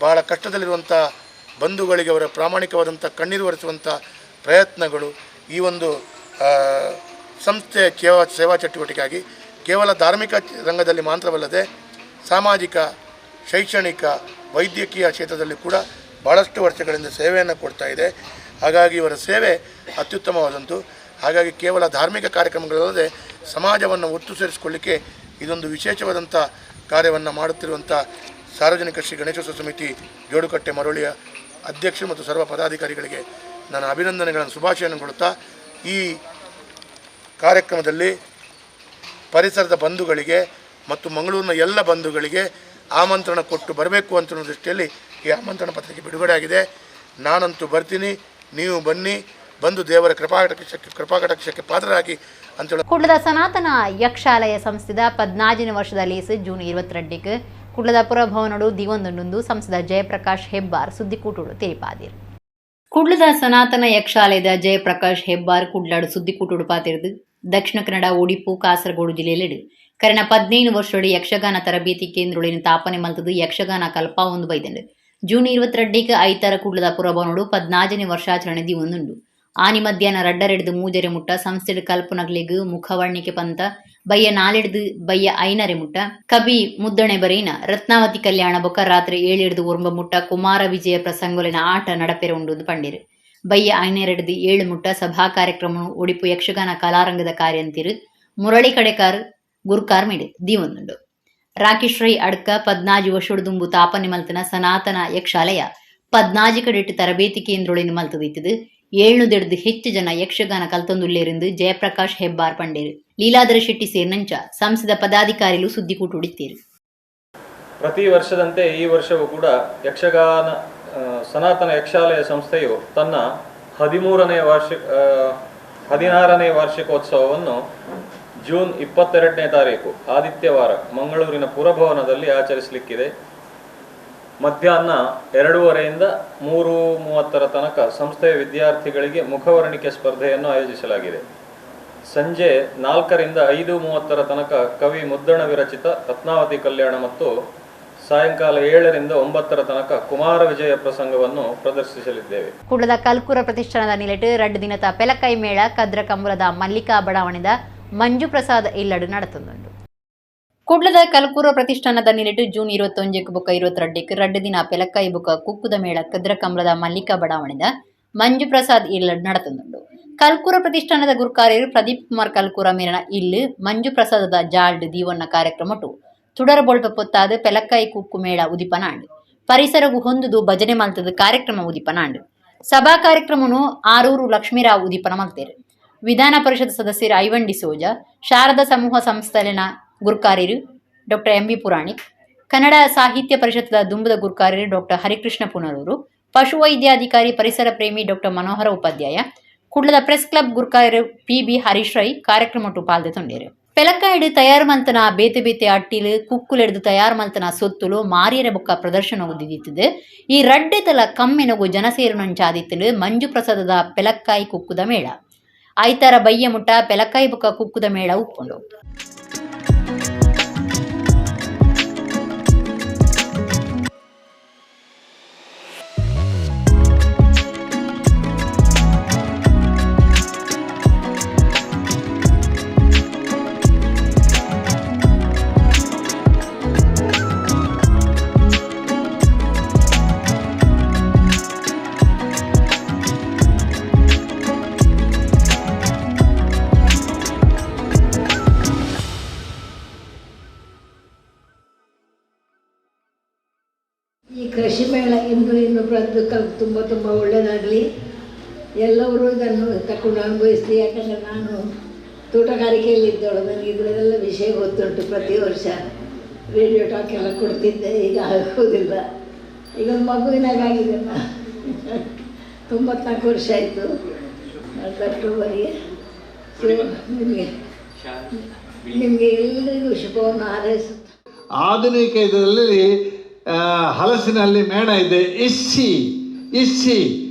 ಭಾಳ ಕಷ್ಟದಲ್ಲಿರುವಂಥ ಬಂಧುಗಳಿಗೆ ಅವರ ಪ್ರಾಮಾಣಿಕವಾದಂಥ ಕಣ್ಣೀರು ಒರೆಸುವಂಥ ಪ್ರಯತ್ನಗಳು ಈ ಒಂದು ಸಂಸ್ಥೆಯ ಸೇವಾ ಚಟುವಟಿಕೆಯಾಗಿ ಕೇವಲ ಧಾರ್ಮಿಕ ರಂಗದಲ್ಲಿ ಮಾತ್ರವಲ್ಲದೆ ಸಾಮಾಜಿಕ, ಶೈಕ್ಷಣಿಕ, ವೈದ್ಯಕೀಯ ಕ್ಷೇತ್ರದಲ್ಲಿ ಕೂಡ ಭಾಳಷ್ಟು ವರ್ಷಗಳಿಂದ ಸೇವೆಯನ್ನು ಕೊಡ್ತಾ ಇದೆ. ಹಾಗಾಗಿ ಇವರ ಸೇವೆ ಅತ್ಯುತ್ತಮವಾದಂತು. ಹಾಗಾಗಿ ಕೇವಲ ಧಾರ್ಮಿಕ ಕಾರ್ಯಕ್ರಮಗಳಲ್ಲದೆ ಸಮಾಜವನ್ನು ಒತ್ತು ಸೇರಿಸಿಕೊಳ್ಳಿಕ್ಕೆ ಇದೊಂದು ವಿಶೇಷವಾದಂಥ ಕಾರ್ಯವನ್ನು ಮಾಡುತ್ತಿರುವಂಥ ಸಾರ್ವಜನಿಕ ಶ್ರೀ ಗಣೇಶೋತ್ಸವ ಸಮಿತಿ ಜೋಡುಕಟ್ಟೆ ಮರೋಳಿಯ ಅಧ್ಯಕ್ಷರು ಮತ್ತು ಸರ್ವ ಪದಾಧಿಕಾರಿಗಳಿಗೆ ನಾನು ಅಭಿನಂದನೆಗಳನ್ನು ಶುಭಾಶಯವನ್ನು ಕೊಡುತ್ತಾ, ಈ ಕಾರ್ಯಕ್ರಮದಲ್ಲಿ ಪರಿಸರದ ಬಂಧುಗಳಿಗೆ ಮತ್ತು ಮಂಗಳೂರಿನ ಎಲ್ಲ ಬಂಧುಗಳಿಗೆ ಆಮಂತ್ರಣ ಕೊಟ್ಟು ಬರಬೇಕು ಅಂತ ದೃಷ್ಟಿಯಲ್ಲಿ ಈ ಆಮಂತ್ರಣ ಪತ್ರಿಕೆ ಬಿಡುಗಡೆ ಆಗಿದೆ. ನಾನಂತೂ ಬರ್ತೀನಿ, ನೀವು ಬನ್ನಿ, ಬಂದು ದೇವರ ಕೃಪಾಕಟಾಕ್ಷಕ್ಕೆ ಪಾತ್ರರಾಗಿ ಅಂತೇಳಿ. ಕುಡ್ಲದ ಸನಾತನ ಯಕ್ಷಾಲಯ ಸಂಸ್ಥೆದ 14ನೇ ವರ್ಷದ ಲೇಸು ಜೂನ್ 22ಕ್ಕೆ ಕುಡ್ಲದ ಪುರಭವನಡು ದಿವಂದೊಂದು ಸಂಸದ ಜಯಪ್ರಕಾಶ್ ಹೆಬ್ಬಾರ್ ಸುದ್ದಿಕೂಟುಡು ತಿಳಿಪಾದಿರು. ಕುಡ್ಲದ ಸನಾತನ ಯಕ್ಷಾಲಯದ ಜಯಪ್ರಕಾಶ್ ಹೆಬ್ಬಾರ್ ಕುಡ್ಲಾಡು ಸುದ್ದಿಕೂಟುಡು ಪಾತಿರುದು ದಕ್ಷಿಣ ಕನ್ನಡ, ಉಡುಪು, ಕಾಸರಗೋಡು ಜಿಲ್ಲೆಯಲ್ಲಿ ಕರೆನ 15 ವರ್ಷೋಡಿ ಯಕ್ಷಗಾನ ತರಬೇತಿ ಕೇಂದ್ರೊಳಿನ ತಾಪನೆ ಮಲ್ತದು ಯಕ್ಷಗಾನ ಕಲ್ಪ ಒಂದು ಬೈದಂಡು. ಜೂನ್ 22ಕ್ಕೆ ಐತಾರ ಕುಡ್ಲದ ಪುರಭವನಡು 14ನೇ ವರ್ಷಾಚರಣೆ ದಿವಂದುಂಡು. ಆನಿ ಮಧ್ಯಾಹ್ನ ರಡ್ಡರೆಡ್ದು ಮೂಜರೆ ಮುಟ್ಟ ಸಂಸ್ಥೆಡು ಕಲ್ಪನಗ್ಲಿಗು ಮುಖವರ್ಣಿಕೆ ಪಂತ ಬಯ್ಯ ನಾಲೆಡ್ದು ಬಯ್ಯ ಐನರೆ ಮುಟ್ಟ ಕಬಿ ಮುದ್ದಣೆ ಬರೀನ ರತ್ನಾವತಿ ಕಲ್ಯಾಣ ಬೊಕ್ಕ ರಾತ್ರಿ 7 ಒರ್ಂಬ ಮುಟ್ಟ ಕುಮಾರ ವಿಜಯ ಪ್ರಸಂಗೊಲಿನ ಆಟ ನಡಪೆರ ಉಂಡು ಪಂಡಿರು. ಬಯ್ಯ ಐನರೆಡ್ದು 7 ಮುಟ್ಟ ಸಭಾ ಕಾರ್ಯಕ್ರಮ ಉಡುಪು ಯಕ್ಷಗಾನ ಕಲಾರಂಗದ ಕಾರ್ಯಂತಿರು ಮುರಳಿ ಕಡೆಕಾರ್ ಗುರುಕಾರ್ ಮಿಡು ದೀವೊಂದುಂಡು. ರಾಕೇಶ್ ರೈ ಅಡ್ಕ 14 ವರ್ಷೋಡು ದುಂಬು ತಾಪನೆ ಮಲ್ತನ ಸನಾತನ ಯಕ್ಷಾಲಯ 14 ಕಡೆಟ್ಟು ತರಬೇತಿ ಕೇಂದ್ರೊಳಿನ ಮಲ್ತದಿತ್ತದು 700 ಹೆಚ್ಚು ಜನ ಯಕ್ಷಗಾನ ಕಲ್ತೊಂದುಲ್ಲೇರೆಂದು ಜಯಪ್ರಕಾಶ್ ಹೆಬ್ಬಾರ್ ಪಂಡೇರು ಲೀಲಾಧರ ಶೆಟ್ಟಿ ಸೇರ್ನಂಚ ಸಂಸದ ಪದಾಧಿಕಾರಿಗಳು ಸುದ್ದಿಕೂಟು ಉಡಿತೇರು. ಪ್ರತಿ ವರ್ಷದಂತೆ ಈ ವರ್ಷವೂ ಕೂಡ ಯಕ್ಷಗಾನ ಸನಾತನ ಯಕ್ಷಾಲಯ ಸಂಸ್ಥೆಯು ತನ್ನ 16ನೇ ವಾರ್ಷಿಕೋತ್ಸವವನ್ನು ಜೂನ್ 22ನೇ ತಾರೀಕು ಆದಿತ್ಯವಾರ ಮಂಗಳೂರಿನ ಪುರಭವನದಲ್ಲಿ ಆಚರಿಸಲಿಕ್ಕಿದೆ. ಮಧ್ಯಾಹ್ನ 2:30ರಿಂದ 3:30 ತನಕ ಸಂಸ್ಥೆಯ ವಿದ್ಯಾರ್ಥಿಗಳಿಗೆ ಮುಖವರ್ಣಿಕೆ ಸ್ಪರ್ಧೆಯನ್ನು ಆಯೋಜಿಸಲಾಗಿದೆ. ಸಂಜೆ 4ರಿಂದ 5:30 ತನಕ ಕವಿ ಮುದ್ದಣ ವಿರಚಿತ ರತ್ನಾವತಿ ಕಲ್ಯಾಣ ಮತ್ತು ಸಾಯಂಕಾಲ 7ರಿಂದ 9 ತನಕ ಕುಮಾರ ವಿಜಯ ಪ್ರಸಂಗವನ್ನು ಪ್ರದರ್ಶಿಸಲಿದ್ದೇವೆ. ಕುಡ್ಲದ ಕಲ್ಕುರ ಪ್ರತಿಷ್ಠಾನದ ನಿಲೆಟ್ 2 ದಿನದ ಪೆಲಕೈ ಮೇಳ ಕದ್ರ ಕಂಬಲದ ಮಲ್ಲಿಕಾ ಬಡಾವಣೆದ ಮಂಜು ಪ್ರಸಾದ್ ಇಲ್ಲಡು ನಡೆತುಂಡು. ಕುಡ್ಲದ ಕಲ್ಕೂರ ಪ್ರತಿಷ್ಠಾನದ ನಿಲಿಟ್ಟು ಜೂನ್ 21 ಬುಕ್ಕ 22 ರಡ್ಡು ದಿನ ಪೆಲಕ್ಕಾಯಿ ಬುಕ್ಕ ಕುಕ್ಕುದ ಮೇಳ ಕದ್ರ ಕಮಲದ ಮಲ್ಲಿಕಾ ಬಡಾವಣೆದ ಮಂಜು ಪ್ರಸಾದ್ ಇಲ್ಲ നടത്തുന്നുണ്ട്. ಕಲ್ಕೂರ ಪ್ರತಿಷ್ಠಾನದ ಗುರುಕಾರ್ಯರು ಪ್ರದೀಪ್ ಕುಮಾರ್ ಕಲ್ಕೂರ ಮೇರನ ಇಲ್ಲಿ ಮಂಜು ಪ್ರಸಾದದ ಜಾಲ್ಡ್ ದೀವನ್ನ ಕಾರ್ಯಕ್ರಮಟು ತುಡರಬೊಳ್ಪ ಪೊತ್ತಾದ ಪೆಲಕ್ಕಾಯಿ ಕುಕ್ಕು ಮೇಳ ಉದಿಪನಾಂಡ್ ಪರಿಸರಗೂ ಹೊಂದುದು ಭಜನೆ ಮಲ್ತದ ಕಾರ್ಯಕ್ರಮ ಉದಿಪನಾಂಡ್ ಸಭಾ ಕಾರ್ಯಕ್ರಮನು ಆರೂರು ಲಕ್ಷ್ಮೀರಾವ್ ಉದಿಪನ ಮಲ್ತೇರು. ವಿಧಾನ ಪರಿಷತ್ ಸದಸ್ಯರು ಐವನ್ ಡಿಸೋಜ, ಶಾರದಾ ಸಮೂಹ ಸಂಸ್ಥೆಲಿನ ಗುರುಕಾರ್ಯರು doctor M V Puranik, Kannada Sahitya ಪರಿಷತ್ದ ದುಂಬದ ಗುರುಕಾರ್ಯರು ಡಾಕ್ಟರ್ ಹರಿಕೃಷ್ಣ ಪುನರೂರು, ಪಶುವೈದ್ಯಾಧಿಕಾರಿ ಪರಿಸರ ಪ್ರೇಮಿ ಡಾಕ್ಟರ್ ಮನೋಹರ ಉಪಾಧ್ಯಾಯ, ಕುಡ್ಲದ ಪ್ರೆಸ್ ಕ್ಲಬ್ ಗುರುಕಾರ್ಯರು ಪಿ.ಬಿ. ಹರೀಶ್ ರೈ ಕಾರ್ಯಕ್ರಮಟು ಪಾಲ್ದೊಂಡೇರು. ಪೆಲಕ್ಕಾಯಿಡು ತಯಾರು ಮಲ್ತನ ಬೇತೆ ಬೇತೆ ಅಟ್ಟಿಲು ಕುಕ್ಕುಲೆಡ್ದು ತಯಾರು ಮಲ್ತನ ಸೊತ್ತುಲು ಮಾರಿಯರ ಬುಕ್ಕ ಪ್ರದರ್ಶನ ಉದ್ದಿದಿತ್ತದು. ಈ ರಡ್ಡೆತಲ ಕಮ್ಮೆನಗು ಜನಸೇರುನಂಚಾದಿತ್ತಲು ಮಂಜು ಪ್ರಸಾದದ ಪೆಲಕ್ಕಾಯಿ ಕುಕ್ಕುದ ಮೇಳ ಐತಾರ ಬಯ್ಯ ಮುಟ್ಟ ಪೆಲಕ್ಕಾಯಿ ಬುಕ್ಕ ಕುಕ್ಕುದ ಮೇಳ ಉಪ್ಪುಂಡು. ಈ ಕೃಷಿ ಮೇಳ ಇನ್ನೊಬ್ಬರದ್ದು ತುಂಬ ಒಳ್ಳೆಯದಾಗಲಿ, ಎಲ್ಲರೂ ಇದನ್ನು ತಕೊಂಡು ಅನುಭವಿಸಲಿ. ಯಾಕಂದರೆ ನಾನು ತೋಟಗಾರಿಕೆಯಲ್ಲಿದ್ದವಳು, ನನಗೆ ಇದರಲ್ಲೆಲ್ಲ ವಿಷಯ ಗೊತ್ತುಂಟು. ಪ್ರತಿ ವರ್ಷ ರೇಡಿಯೋ ಟಾಕ್ ಎಲ್ಲ ಕೊಡ್ತಿದ್ದೆ, ಈಗ ಆಗೋದಿಲ್ಲ. ಈಗ ಒಂದು ಮಗುವಿನಾಗಿದೆ. 94 ವರ್ಷ ಆಯಿತು ಅಕ್ಟೋಬರಿಗೆ. ನಿಮಗೆ ಎಲ್ಲರಿಗೂ ಶುಭವನ್ನು ಹಾರೈಸುತ್ತೆ. ಆಧುನಿಕ ಇದರಲ್ಲಿ ಹಲಸಿನಲ್ಲಿ ಮೇಣ ಇದೆ, ಇಸ್ಸಿ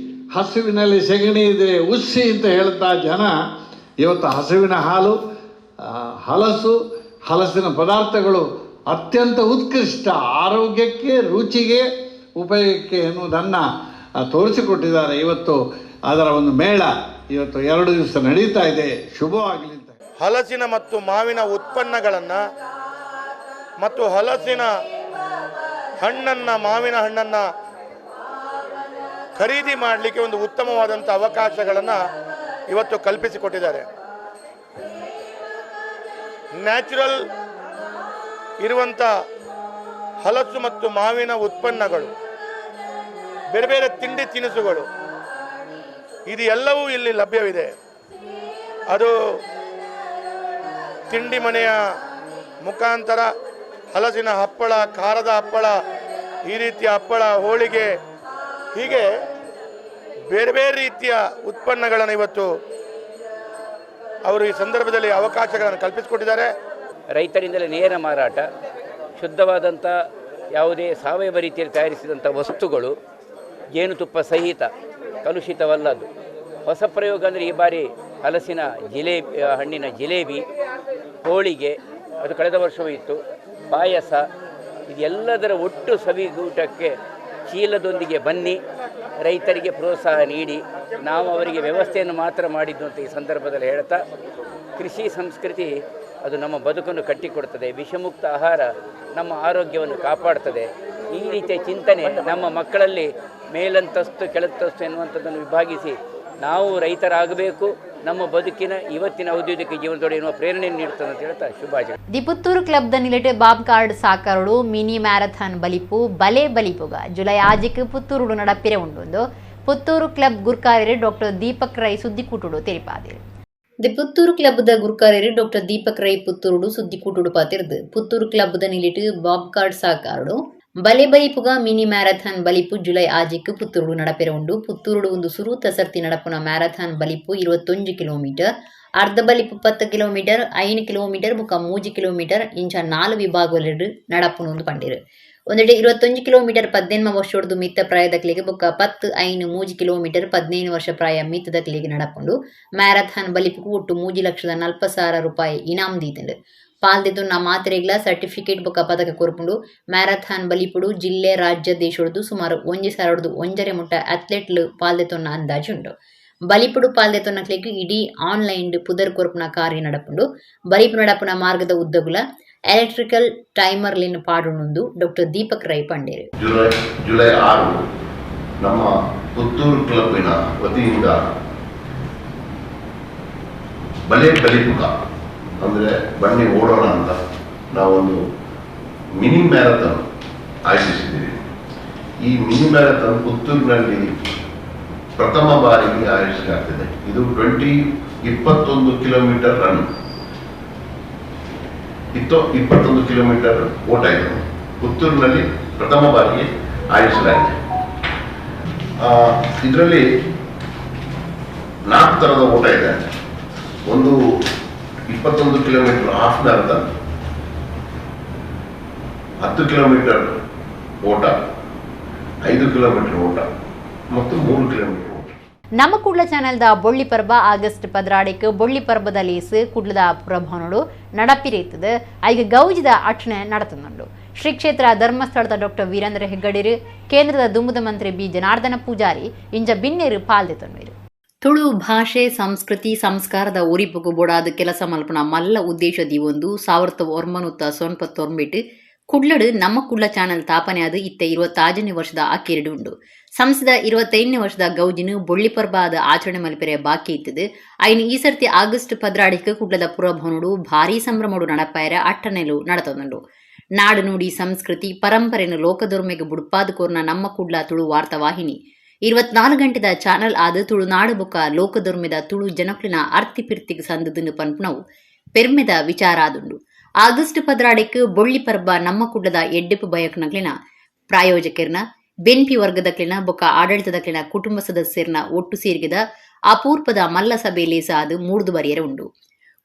ಹಸುವಿನಲ್ಲಿ ಸೆಗಣಿ ಇದೆ, ಉಸ್ಸಿ ಅಂತ ಹೇಳ್ತಾ ಜನ ಇವತ್ತು ಹಸುವಿನ ಹಾಲು, ಹಲಸಿನ ಪದಾರ್ಥಗಳು ಅತ್ಯಂತ ಉತ್ಕೃಷ್ಟ, ಆರೋಗ್ಯಕ್ಕೆ ರುಚಿಗೆ ಉಪಯೋಗಕ್ಕೆ ಎನ್ನುವುದನ್ನು ತೋರಿಸಿಕೊಟ್ಟಿದ್ದಾರೆ. ಇವತ್ತು ಅದರ ಒಂದು ಮೇಳ ಇವತ್ತು 2 ದಿವಸ ನಡೀತಾ ಇದೆ. ಶುಭವಾಗಲಿ ಅಂತ. ಹಲಸಿನ ಮತ್ತು ಮಾವಿನ ಉತ್ಪನ್ನಗಳನ್ನು ಮತ್ತು ಹಲಸಿನ ಹಣ್ಣನ್ನು, ಮಾವಿನ ಹಣ್ಣನ್ನು ಖರೀದಿ ಮಾಡಲಿಕ್ಕೆ ಒಂದು ಉತ್ತಮವಾದಂಥ ಅವಕಾಶಗಳನ್ನು ಇವತ್ತು ಕಲ್ಪಿಸಿಕೊಟ್ಟಿದ್ದಾರೆ. ನ್ಯಾಚುರಲ್ ಇರುವಂಥ ಹಲಸು ಮತ್ತು ಮಾವಿನ ಉತ್ಪನ್ನಗಳು, ಬೇರೆ ಬೇರೆ ತಿಂಡಿ ತಿನಿಸುಗಳು, ಇದು ಎಲ್ಲವೂ ಇಲ್ಲಿ ಲಭ್ಯವಿದೆ. ಅದು ತಿಂಡಿ ಮನೆಯ ಮುಖಾಂತರ ಹಲಸಿನ ಹಪ್ಪಳ, ಖಾರದ ಹಪ್ಪಳ, ಈ ರೀತಿಯ ಹಪ್ಪಳ, ಹೋಳಿಗೆ, ಹೀಗೆ ಬೇರೆ ಬೇರೆ ರೀತಿಯ ಉತ್ಪನ್ನಗಳನ್ನು ಇವತ್ತು ಅವರು ಈ ಸಂದರ್ಭದಲ್ಲಿ ಅವಕಾಶಗಳನ್ನು ಕಲ್ಪಿಸಿಕೊಟ್ಟಿದ್ದಾರೆ. ರೈತರಿಂದಲೇ ನೇರ ಮಾರಾಟ, ಶುದ್ಧವಾದಂಥ ಯಾವುದೇ ಸಾವಯವ ರೀತಿಯಲ್ಲಿ ತಯಾರಿಸಿದಂಥ ವಸ್ತುಗಳು, ಜೇನುತುಪ್ಪ ಸಹಿತ, ಕಲುಷಿತವಲ್ಲದು. ಹೊಸ ಪ್ರಯೋಗ ಅಂದರೆ ಈ ಬಾರಿ ಹಲಸಿನ ಹಣ್ಣಿನ ಜಿಲೇಬಿ, ಹೋಳಿಗೆ, ಅದು ಕಳೆದ ವರ್ಷವೂ ಇತ್ತು, ಪಾಯಸ, ಇದೆಲ್ಲದರ ಒಟ್ಟು ಸವಿಗೂಟಕ್ಕೆ ಚೀಲದೊಂದಿಗೆ ಬನ್ನಿ, ರೈತರಿಗೆ ಪ್ರೋತ್ಸಾಹ ನೀಡಿ. ನಾವು ಅವರಿಗೆ ವ್ಯವಸ್ಥೆಯನ್ನು ಮಾತ್ರ ಮಾಡಿದ್ದು ಅಂತ ಈ ಸಂದರ್ಭದಲ್ಲಿ ಹೇಳ್ತಾ, ಕೃಷಿ ಸಂಸ್ಕೃತಿ ಅದು ನಮ್ಮ ಬದುಕನ್ನು ಕಟ್ಟಿಕೊಡ್ತದೆ. ವಿಷಮುಕ್ತ ಆಹಾರ ನಮ್ಮ ಆರೋಗ್ಯವನ್ನು ಕಾಪಾಡ್ತದೆ. ಈ ರೀತಿಯ ಚಿಂತನೆ ನಮ್ಮ ಮಕ್ಕಳಲ್ಲಿ ಮೇಲಂತಸ್ತು ಕೆಳಂತಸ್ತು ಎನ್ನುವಂಥದ್ದನ್ನು ವಿಭಾಗಿಸಿ ನಾವು ರೈತರಾಗಬೇಕು. ನಮ್ಮ ಬದುಕಿನ ಇವತ್ತಿನ ಔದ್ಯೋಗಿಕ ಜೀವನದೊಡೆ ಎನ್ನುವ ಪ್ರೇರಣೆಯನ್ನು ನೀಡುತ್ತದೆ ಅಂತ ಹೇಳ್ತಾ ಶುಭಾಶಯ. ದಿ ಪುತ್ತೂರು ಕ್ಲಬ್ ದ ನಿಲೆಟ್ ಬಾಬ್ ಕಾರ್ಡ್ ಸಾಕಾರಡು ಮಿನಿ ಮ್ಯಾರಥಾನ್ ಬಲಿಪು ಬಲೆ ಬಲಿಪುಗ ಜುಲೈ 6 ಪುತ್ತೂರು ನಡಪಿರೆ ಉಂಡು. ಪುತ್ತೂರು ಕ್ಲಬ್ ಗುರುಕಾರ್ಯರು ಡಾಕ್ಟರ್ ದೀಪಕ್ ರೈ ಸುದ್ದಿಕೂಟುಡು ತೆರಿಪಾದಿರು. ದಿ ಪುತ್ತೂರು ಕ್ಲಬ್ ದ ಗುರುಕಾರ್ಯರು ಡಾಕ್ಟರ್ ದೀಪಕ್ ರೈ ಪುತ್ತೂರುಡು ಸುದ್ದಿಕೂಟುಡು ಪಾತಿರ್ದು. ಪುತ್ತೂರು ಕ್ಲಬ್ ದ ನಿಲೆಟ್ ಬಾಬ್ ಕಾರ್ಡ್ ಸಾಕಾರಡು ಬಲೆ ಬಲಿಪುಗ ಮಿನಿ ಮ್ಯಾರಥಾನ್ ಬಲಿಪು ಜುಲೈ 6 ಪುತ್ತೂರು ನಡಪೆರೆ ಉಂಡು. ಪುತ್ತೂರುಡು ಒಂದು ಸುರೂತ ಸರ್ತಿ ನಡಪುನ ಮ್ಯಾರಥಾನ್ ಬಲಿಪು 21 ಕಿಲೋಮೀಟರ್, ಅರ್ಧ ಬಲಿಪು 10 ಕಿಲೋಮೀಟರ್, 5 ಕಿಲೋಮೀಟರ್ ಬುಕ್ಕ 3 ಕಿಲೋಮೀಟರ್ ಇಂಚ 4 ವಿಭಾಗಲೆರಡು ನಡಪುನ ಒಂದು ಪಂಡಿರು. ಒಂದೆಡೆ 21 ಕಿಲೋಮೀಟರ್ 18 ವರ್ಷದ್ದು ಮಿತ್ತ ಪ್ರಾಯದಕ್ಲಿಗೆ ಬುಕ್ಕ 10 5 3 ಕಿಲೋಮೀಟರ್ 15 ವರ್ಷ ಪ್ರಾಯ ಮಿತ್ತದಕ್ಲಿಗೆ ನಡಪುಂಡು ಮ್ಯಾರಥಾನ್ ಬಲಿಪುಕು ಒಟ್ಟು 3,40,000 ರೂಪಾಯಿ ಇನಾಮ್ ದೀತಂಡು. ಪಾಲ್ದಿದ್ದು ನಮ್ಮ ಮಾತ್ರೆಗಳ ಸರ್ಟಿಫಿಕೇಟ್ ಬುಕ್ಕ ಪದಕ ಕೊರ್ಪುಂಡು. ಮ್ಯಾರಥಾನ್ ಬಲಿಪುಡು ಜಿಲ್ಲೆ ರಾಜ್ಯ ದೇಶೊಡ್ದು ಸುಮಾರು 1,001 ಮುಟ್ಟ ಅಥ್ಲೆಟ್ಲು ಪಾಲ್ದೆತೊನ್ನ ಅಂದಾಜುಂಡು. ಬಲಿಪುಡು ಪಾಲ್ದೆತೊನ್ನಕ್ಲೆಗ್ ಇಡೀ ಆನ್ಲೈನ್ ಪುದರ್ ಕೊರ್ಪುನ ಕಾರ್ಯ ನಡಪುಂಡು. ಬಲಿಪು ನಡಪುನ ಮಾರ್ಗದ ಉದ್ದಗುಲ ಎಲೆಕ್ಟ್ರಿಕಲ್ ಟೈಮರ್ಲಿನ ಪಾಡುನುಂದು ಡಾಕ್ಟರ್ ದೀಪಕ್ ರೈ ಪಂಡೇರು. ಜುಲೈ 6 ನಮ್ಮ ಪುತ್ತೂರು ಕ್ಲಬ್ಬಿನ ವತಿಯಿಂದ ಬಲೆ ಕಲಿಪುಕ ಅಂದರೆ ಬನ್ನಿ ಓಡೋಣ ಅಂತ ನಾವೊಂದು ಮಿನಿ ಮ್ಯಾರಥಾನ್ ಆಯೋಜಿಸಿದ್ದೀವಿ. ಈ ಮಿನಿ ಮ್ಯಾರಥಾನ್ ಪುತ್ತೂರಿನಲ್ಲಿ ಪ್ರಥಮ ಬಾರಿಗೆ ಆಯೋಜಿಸಲಾಗ್ತಿದೆ. ಇದು 21 ಕಿಲೋಮೀಟರ್ ರನ್, 21 ಕಿಲೋಮೀಟರ್ ಓಟ ಇದೆ. ಪುತ್ತೂರಿನಲ್ಲಿ ಪ್ರಥಮ ಬಾರಿಗೆ ಆಯೋಜಿಸಲಾಗಿದೆ. ಇದರಲ್ಲಿ 4 ಥರದ ಓಟ ಇದೆ. ಒಂದು 21 ಕಿಲೋಮೀಟರ್ ಹಾಫ್ ಮ್ಯಾರಥಾನ್, 10 ಕಿಲೋಮೀಟರ್ ಓಟ, 5 ಕಿಲೋಮೀಟರ್ ಓಟ ಮತ್ತು 3 ಕಿಲೋಮೀಟರ್ ಓಟ. ನಮ್ಮ ಕುಡ್ಲ ಚಾನೆಲ್ದ ಬೊಳ್ಳಿ ಪರ್ಬ ಆಗಸ್ಟ್ 14 ಬೊಳ್ಳಿ ಪರ್ಬದ ಲೇಸ್ ಕುಡ್ಲದ ಪುರಭವನಡು ನಡಪಿರೇತದ ಐಗ ಗೌಜಿದ ಅಟ್ನೆ ನಡೆತುಂಡು. ಶ್ರೀ ಕ್ಷೇತ್ರ ಧರ್ಮಸ್ಥಳದ ಡಾಕ್ಟರ್ ವೀರೇಂದ್ರ ಹೆಗ್ಗಡಿರು, ಕೇಂದ್ರದ ದುಮ್ಮದ ಮಂತ್ರಿ ಬಿ ಜನಾರ್ದನ ಪೂಜಾರಿ ಇಂಜ ಬಿನ್ನೇರು ಪಾಲ್ದೆತನ್ವೇರು. ತುಳು ಭಾಷೆ ಸಂಸ್ಕೃತಿ ಸಂಸ್ಕಾರದ ಉರಿಪುಗು ಬೋಡಾದ ಕೆಲಸ ಮಲ್ಪನ ಮಲ್ಲ ಉದ್ದೇಶದಿ ಒಂದು 1999 ಕುಡ್ಲಡು ನಮ್ಮ ಕುಡ್ಲ ಚಾನೆಲ್ ತಾಪನೆಯಾದ ಇತ್ತ 25ನೇ ವರ್ಷದ ಆಕೇರಿಡು ಉಂಡು. ಸಂಸದ 25ನೇ ವರ್ಷದ ಗೌಜಿನು ಬೊಳ್ಳಿ ಪರ್ಬಾದ ಆಚರಣೆ ಮಲ್ಪೆರೆ ಬಾಕಿ ಇತ್ತದು. ಐನು ಈ ಸರ್ತಿ ಆಗಸ್ಟ್ 14 ಕುಡ್ಲದ ಪುರಭವನಡು ಭಾರೀ ಸಂಭ್ರಮಡು ನಡಪಾಯರ ಅಟ್ಟನೆಲು ನಡೆತೊಂದುಂಡು. ನಾಡು ನುಡಿ ಸಂಸ್ಕೃತಿ ಪರಂಪರೆಯನ್ನು ಲೋಕದೊರ್ಮೆಗೆ ಬುಡ್ಪಾದ ಕೋರ್ನ ನಮ್ಮ ಕುಡ್ಲ ತುಳು ವಾರ್ತಾವಾಹಿನಿ 24 ಗಂಟೆದ ಚಾನಲ್ ಆದ ತುಳುನಾಡು ಬೊಕ್ಕ ಲೋಕದೊರ್ಮೆದ ತುಳು ಜನಕ್ಲಿನ ಅರ್ತಿಪಿರ್ತಿಗೆ ಸಂದದನ್ನು ಪನ್ಪುನವು ಪೆರ್ಮೆದ ವಿಚಾರ ಆದುಂಡು. ಆಗಸ್ಟ್ 14 ಬೊಳ್ಳಿ ಪರ್ಬ ನಮ್ಮ ಕುಡ್ಲದ ಎಡ್ಡೆಪ್ಪು ಬಯಕನಕ್ಲಿನ ಪ್ರಾಯೋಜಕರ್ನ ಬೆನ್ಪಿ ವರ್ಗದಕ್ಲಿನ ಬೊಕ್ಕ ಆಡಳಿತದಕ್ಲಿನ ಕುಟುಂಬ ಸದಸ್ಯರ್ನ ಒಟ್ಟು ಸೇರಿಗೆದ ಅಪೂರ್ಪದ ಮಲ್ಲ ಸಭೆ ಲೇಸಾದು 3 ಬರಿಯರ ಉಂಡು.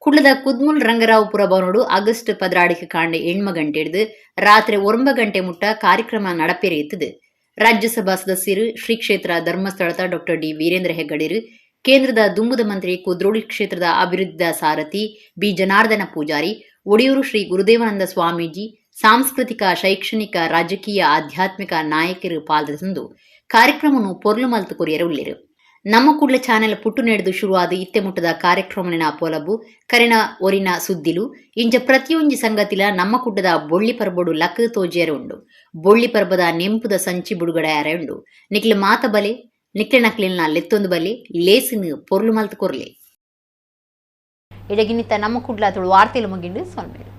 ಕುಡ್ಲದ ಕುದ್ಮುಲ್ ರಂಗರಾವ್ ಪುರಭವನಡು ಆಗಸ್ಟ್ 14 ಕಾಂಡೆ 8 ಗಂಟೆ ಹಿಡಿದು ರಾತ್ರಿ 9 ಗಂಟೆ ಮುಟ್ಟ ಕಾರ್ಯಕ್ರಮ ನಡಪೆರೆಯುತ್ತದೆ. ರಾಜ್ಯಸಭಾ ಸದಸ್ಯರು, ಶ್ರೀ ಕ್ಷೇತ್ರ ಧರ್ಮಸ್ಥಳದ ಡಾಕ್ಟರ್ ಡಿ ವೀರೇಂದ್ರ ಹೆಗ್ಗಡಿರು, ಕೇಂದ್ರದ ದುಮ್ಮದ ಮಂತ್ರಿ ಕುದ್ರೋಳಿ ಕ್ಷೇತ್ರದ ಅಭಿವೃದ್ಧಿದ ಸಾರಥಿ ಬಿ ಜನಾರ್ದನ ಪೂಜಾರಿ, ಒಡಿಯೂರು ಶ್ರೀ ಗುರುದೇವಾನಂದ ಸ್ವಾಮೀಜಿ, ಸಾಂಸ್ಕೃತಿಕ ಶೈಕ್ಷಣಿಕ ರಾಜಕೀಯ ಆಧ್ಯಾತ್ಮಿಕ ನಾಯಕರು ಪಾಲ್ಗೊಂಡು ಕಾರ್ಯಕ್ರಮವನ್ನು ಪೊರ್ಲು ಮಲ್ತು ಕೊರಿಯರು ಉಳ್ಳಿರು. ನಮ್ಮ ಕುಡ್ಲ ಚಾನೆಲ್ ಪುಟ್ಟು ನಡೆದು ಶುರುವಾದ ಇತ್ತೆ ಮುಟ್ಟದ ಕಾರ್ಯಕ್ರಮನ ಪೊಲಬು ಕರೆನ ಒರಿನ ಸುದ್ದಿಲು ಇಂಜ ಪ್ರತಿಯೊಂದು ಸಂಗತಿಲ ನಮ್ಮ ಕುಡ್ಡದ ಬೊಳ್ಳಿ ಪರ್ಬಡು ಲಕ್ಕ ತೋಜಿಯರ ಉಂಡು. ಬೊಳ್ಳಿ ಪರ್ಬದ ನೆಂಪುದ ಸಂಚಿ ಬುಡುಗಡೆಯಾರ ಉಂಡು. ನಿಕ್ಲೆ ಮಾತ ಬಲೆ ನಿಕ್ಲೆ ನಕ್ಲಿನ ಲೆತ್ತೊಂದು ಬಲೆ ಲೇಸಿನ ಪೊರ್ಲು ಮಲ್ತು ಕೊರ್ಲೆ. ಇಡಗಿನಿತ್ತ ನಮ್ಮ ಕುಡ್ಲ ತುಳು ವಾರ್ತೆಲು ಮುಗಿಂಡು ಸೊನ್ಮೇರು.